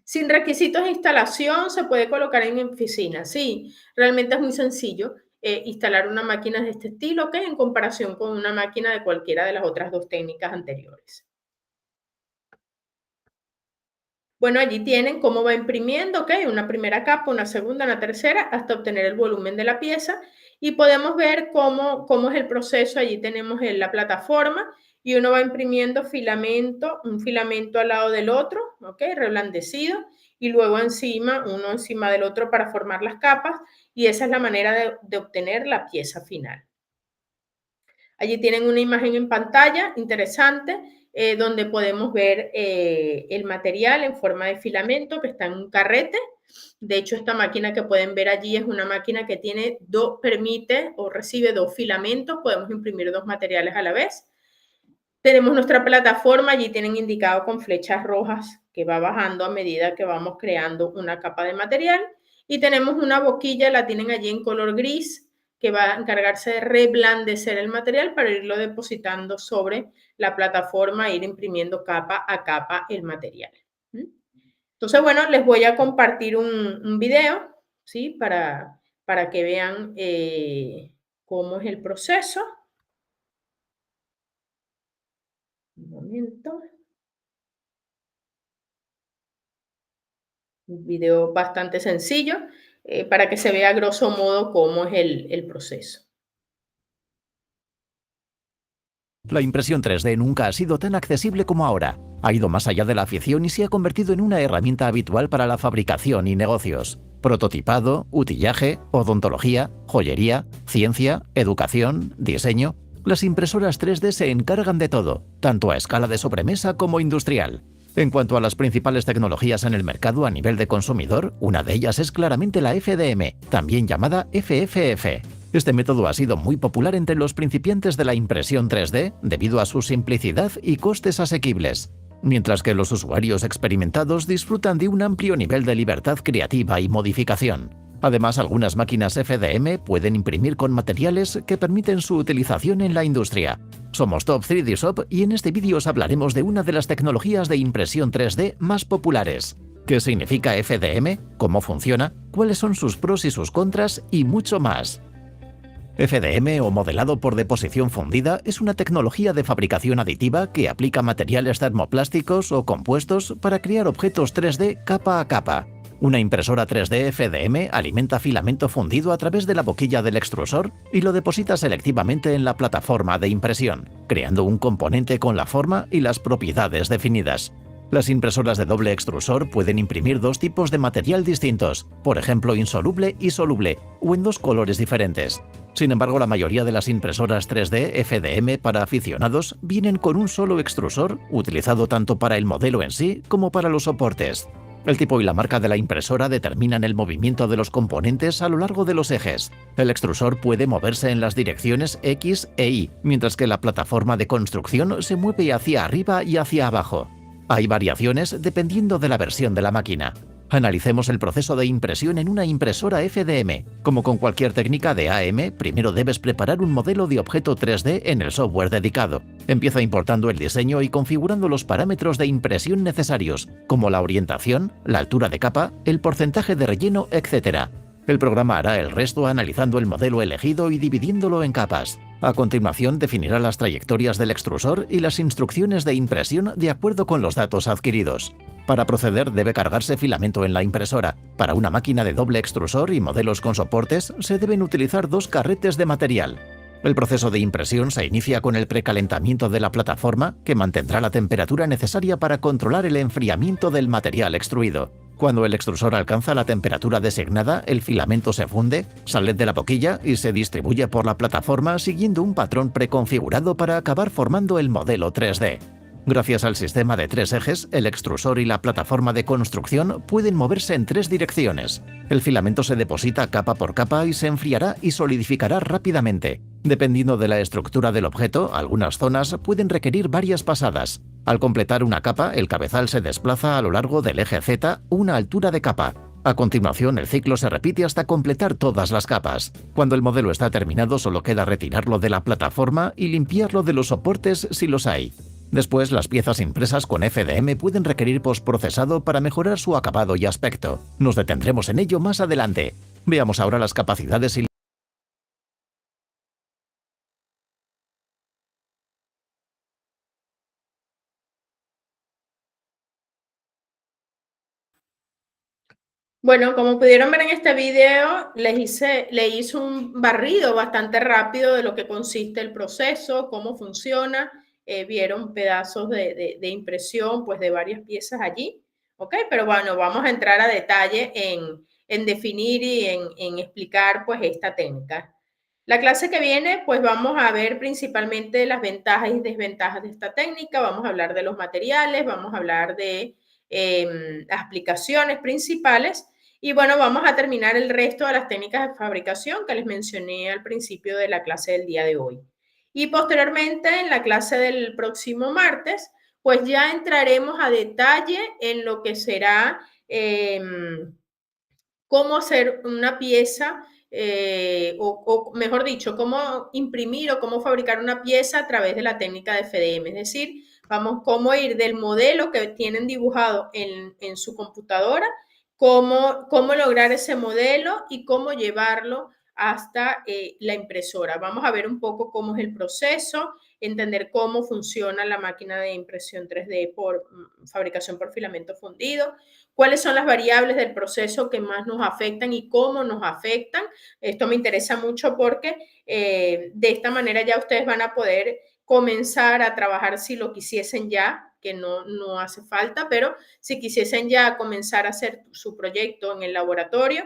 Sin requisitos de instalación, se puede colocar en oficina. Sí, realmente es muy sencillo instalar una máquina de este estilo, que en comparación con una máquina de cualquiera de las otras 2 técnicas anteriores. Bueno, allí tienen cómo va imprimiendo, ¿ok? Una primera capa, una segunda, una tercera, hasta obtener el volumen de la pieza. Y podemos ver cómo es el proceso. Allí tenemos la plataforma y uno va imprimiendo filamento, un filamento al lado del otro, ¿ok? Reblandecido. Y luego encima, uno encima del otro para formar las capas. Y esa es la manera de obtener la pieza final. Allí tienen una imagen en pantalla interesante donde podemos ver el material en forma de filamento que está en un carrete. De hecho, esta máquina que pueden ver allí es una máquina que permite o recibe 2 filamentos. Podemos imprimir 2 materiales a la vez. Tenemos nuestra plataforma, allí tienen indicado con flechas rojas que va bajando a medida que vamos creando una capa de material. Y tenemos una boquilla, la tienen allí en color gris, que va a encargarse de reblandecer el material para irlo depositando sobre la plataforma e ir imprimiendo capa a capa el material. Entonces, bueno, les voy a compartir un video, ¿sí? Para que vean cómo es el proceso. Un momento. Un video bastante sencillo para que se vea a grosso modo cómo es el proceso. La impresión 3D nunca ha sido tan accesible como ahora. Ha ido más allá de la afición y se ha convertido en una herramienta habitual para la fabricación y negocios. Prototipado, utillaje, odontología, joyería, ciencia, educación, diseño. Las impresoras 3D se encargan de todo, tanto a escala de sobremesa como industrial. En cuanto a las principales tecnologías en el mercado a nivel de consumidor, una de ellas es claramente la FDM, también llamada FFF. Este método ha sido muy popular entre los principiantes de la impresión 3D debido a su simplicidad y costes asequibles. mientras que los usuarios experimentados disfrutan de un amplio nivel de libertad creativa y modificación. Además, algunas máquinas FDM pueden imprimir con materiales que permiten su utilización en la industria. Somos Top 3D Shop y en este vídeo os hablaremos de una de las tecnologías de impresión 3D más populares. ¿Qué significa FDM? ¿Cómo funciona? ¿Cuáles son sus pros y sus contras? Y mucho más. FDM o modelado por deposición fundida es una tecnología de fabricación aditiva que aplica materiales termoplásticos o compuestos para crear objetos 3D capa a capa. Una impresora 3D FDM alimenta filamento fundido a través de la boquilla del extrusor y lo deposita selectivamente en la plataforma de impresión, creando un componente con la forma y las propiedades definidas. Las impresoras de doble extrusor pueden imprimir dos tipos de material distintos, por ejemplo insoluble y soluble, o en dos colores diferentes. Sin embargo, la mayoría de las impresoras 3D FDM para aficionados vienen con un solo extrusor, utilizado tanto para el modelo en sí como para los soportes. El tipo y la marca de la impresora determinan el movimiento de los componentes a lo largo de los ejes. El extrusor puede moverse en las direcciones X e Y, mientras que la plataforma de construcción se mueve hacia arriba y hacia abajo. Hay variaciones dependiendo de la versión de la máquina. Analicemos el proceso de impresión en una impresora FDM. Como con cualquier técnica de AM, primero debes preparar un modelo de objeto 3D en el software dedicado. Empieza importando el diseño y configurando los parámetros de impresión necesarios, como la orientación, la altura de capa, el porcentaje de relleno, etc. El programa hará el resto analizando el modelo elegido y dividiéndolo en capas. A continuación definirá las trayectorias del extrusor y las instrucciones de impresión de acuerdo con los datos adquiridos. Para proceder debe cargarse filamento en la impresora. Para una máquina de doble extrusor y modelos con soportes se deben utilizar dos carretes de material. El proceso de impresión se inicia con el precalentamiento de la plataforma, que mantendrá la temperatura necesaria para controlar el enfriamiento del material extruido. Cuando el extrusor alcanza la temperatura designada, el filamento se funde, sale de la boquilla y se distribuye por la plataforma siguiendo un patrón preconfigurado para acabar formando el modelo 3D. Gracias al sistema de tres ejes, el extrusor y la plataforma de construcción pueden moverse en tres direcciones. El filamento se deposita capa por capa y se enfriará y solidificará rápidamente. Dependiendo de la estructura del objeto, algunas zonas pueden requerir varias pasadas. Al completar una capa, el cabezal se desplaza a lo largo del eje Z una altura de capa. A continuación, el ciclo se repite hasta completar todas las capas. Cuando el modelo está terminado, solo queda retirarlo de la plataforma y limpiarlo de los soportes si los hay. Después, las piezas impresas con FDM pueden requerir postprocesado para mejorar su acabado y aspecto. Nos detendremos en ello más adelante. Veamos ahora las capacidades y Bueno, como pudieron ver en este video, le hice un barrido bastante rápido de lo que consiste el proceso, cómo funciona. Vieron pedazos de impresión, pues de varias piezas allí, ¿ok? Pero bueno, vamos a entrar a detalle en definir y en explicar, pues, esta técnica. La clase que viene, pues vamos a ver principalmente las ventajas y desventajas de esta técnica, vamos a hablar de los materiales, vamos a hablar de las aplicaciones principales. Y bueno, vamos a terminar el resto de las técnicas de fabricación que les mencioné al principio de la clase del día de hoy. Y posteriormente, en la clase del próximo martes, pues ya entraremos a detalle en lo que será cómo hacer una pieza, o mejor dicho, cómo imprimir o cómo fabricar una pieza a través de la técnica de FDM. Es decir, vamos cómo ir del modelo que tienen dibujado en su computadora, cómo lograr ese modelo y cómo llevarlo hasta la impresora. Vamos a ver un poco cómo es el proceso, entender cómo funciona la máquina de impresión 3D por fabricación por filamento fundido, cuáles son las variables del proceso que más nos afectan y cómo nos afectan. Esto me interesa mucho porque de esta manera ya ustedes van a poder comenzar a trabajar si lo quisiesen ya, que no hace falta, pero si quisiesen ya comenzar a hacer su proyecto en el laboratorio,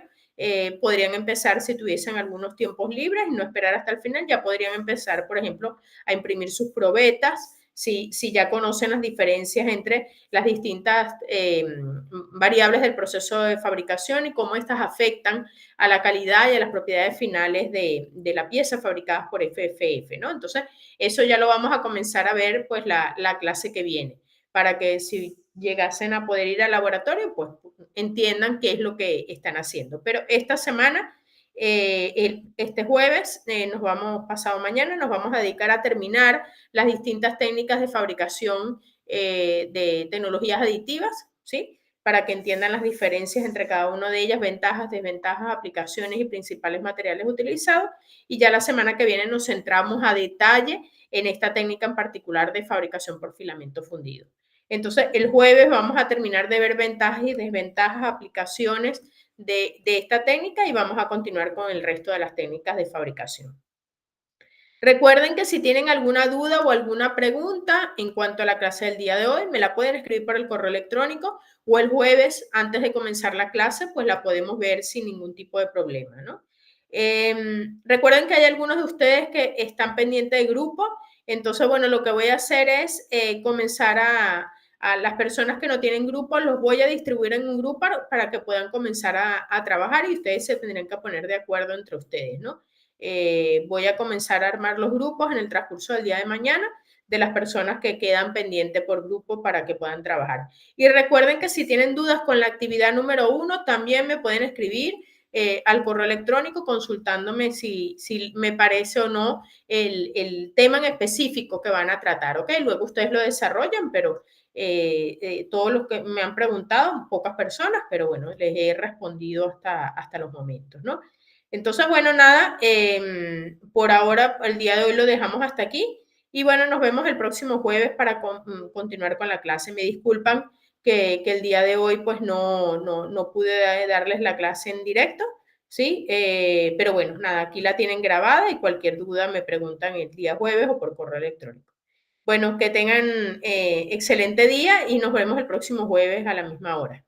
podrían empezar si tuviesen algunos tiempos libres y no esperar hasta el final, ya podrían empezar, por ejemplo, a imprimir sus probetas, si ya conocen las diferencias entre las distintas variables del proceso de fabricación y cómo estas afectan a la calidad y a las propiedades finales de la pieza fabricadas por FFF, ¿no? Entonces, eso ya lo vamos a comenzar a ver pues la clase que viene. para que si llegasen a poder ir al laboratorio, pues entiendan qué es lo que están haciendo. Pero esta semana, este jueves, pasado mañana, nos vamos a dedicar a terminar las distintas técnicas de fabricación de tecnologías aditivas, ¿sí? Para que entiendan las diferencias entre cada una de ellas, ventajas, desventajas, aplicaciones y principales materiales utilizados. Y ya la semana que viene nos centramos a detalle en esta técnica en particular de fabricación por filamento fundido. Entonces, el jueves vamos a terminar de ver ventajas y desventajas, aplicaciones de esta técnica y vamos a continuar con el resto de las técnicas de fabricación. Recuerden que si tienen alguna duda o alguna pregunta en cuanto a la clase del día de hoy, me la pueden escribir por el correo electrónico o el jueves antes de comenzar la clase, pues la podemos ver sin ningún tipo de problema, ¿no? Recuerden que hay algunos de ustedes que están pendientes de grupo, entonces, bueno, lo que voy a hacer es comenzar a las personas que no tienen grupo, los voy a distribuir en un grupo para que puedan comenzar a trabajar y ustedes se tendrán que poner de acuerdo entre ustedes, ¿no? Voy a comenzar a armar los grupos en el transcurso del día de mañana de las personas que quedan pendientes por grupo para que puedan trabajar. Y recuerden que si tienen dudas con la actividad número 1, también me pueden escribir al correo electrónico consultándome si me parece o no el tema en específico que van a tratar, ¿ok? Luego ustedes lo desarrollan, pero todos los que me han preguntado, pocas personas, pero bueno, les he respondido hasta los momentos, ¿no? Entonces, bueno, nada, por ahora, el día de hoy lo dejamos hasta aquí. Y bueno, nos vemos el próximo jueves para continuar con la clase. Me disculpan que el día de hoy pues no pude darles la clase en directo, ¿sí? Pero bueno, nada, aquí la tienen grabada y cualquier duda me preguntan el día jueves o por correo electrónico. Bueno, que tengan excelente día y nos vemos el próximo jueves a la misma hora.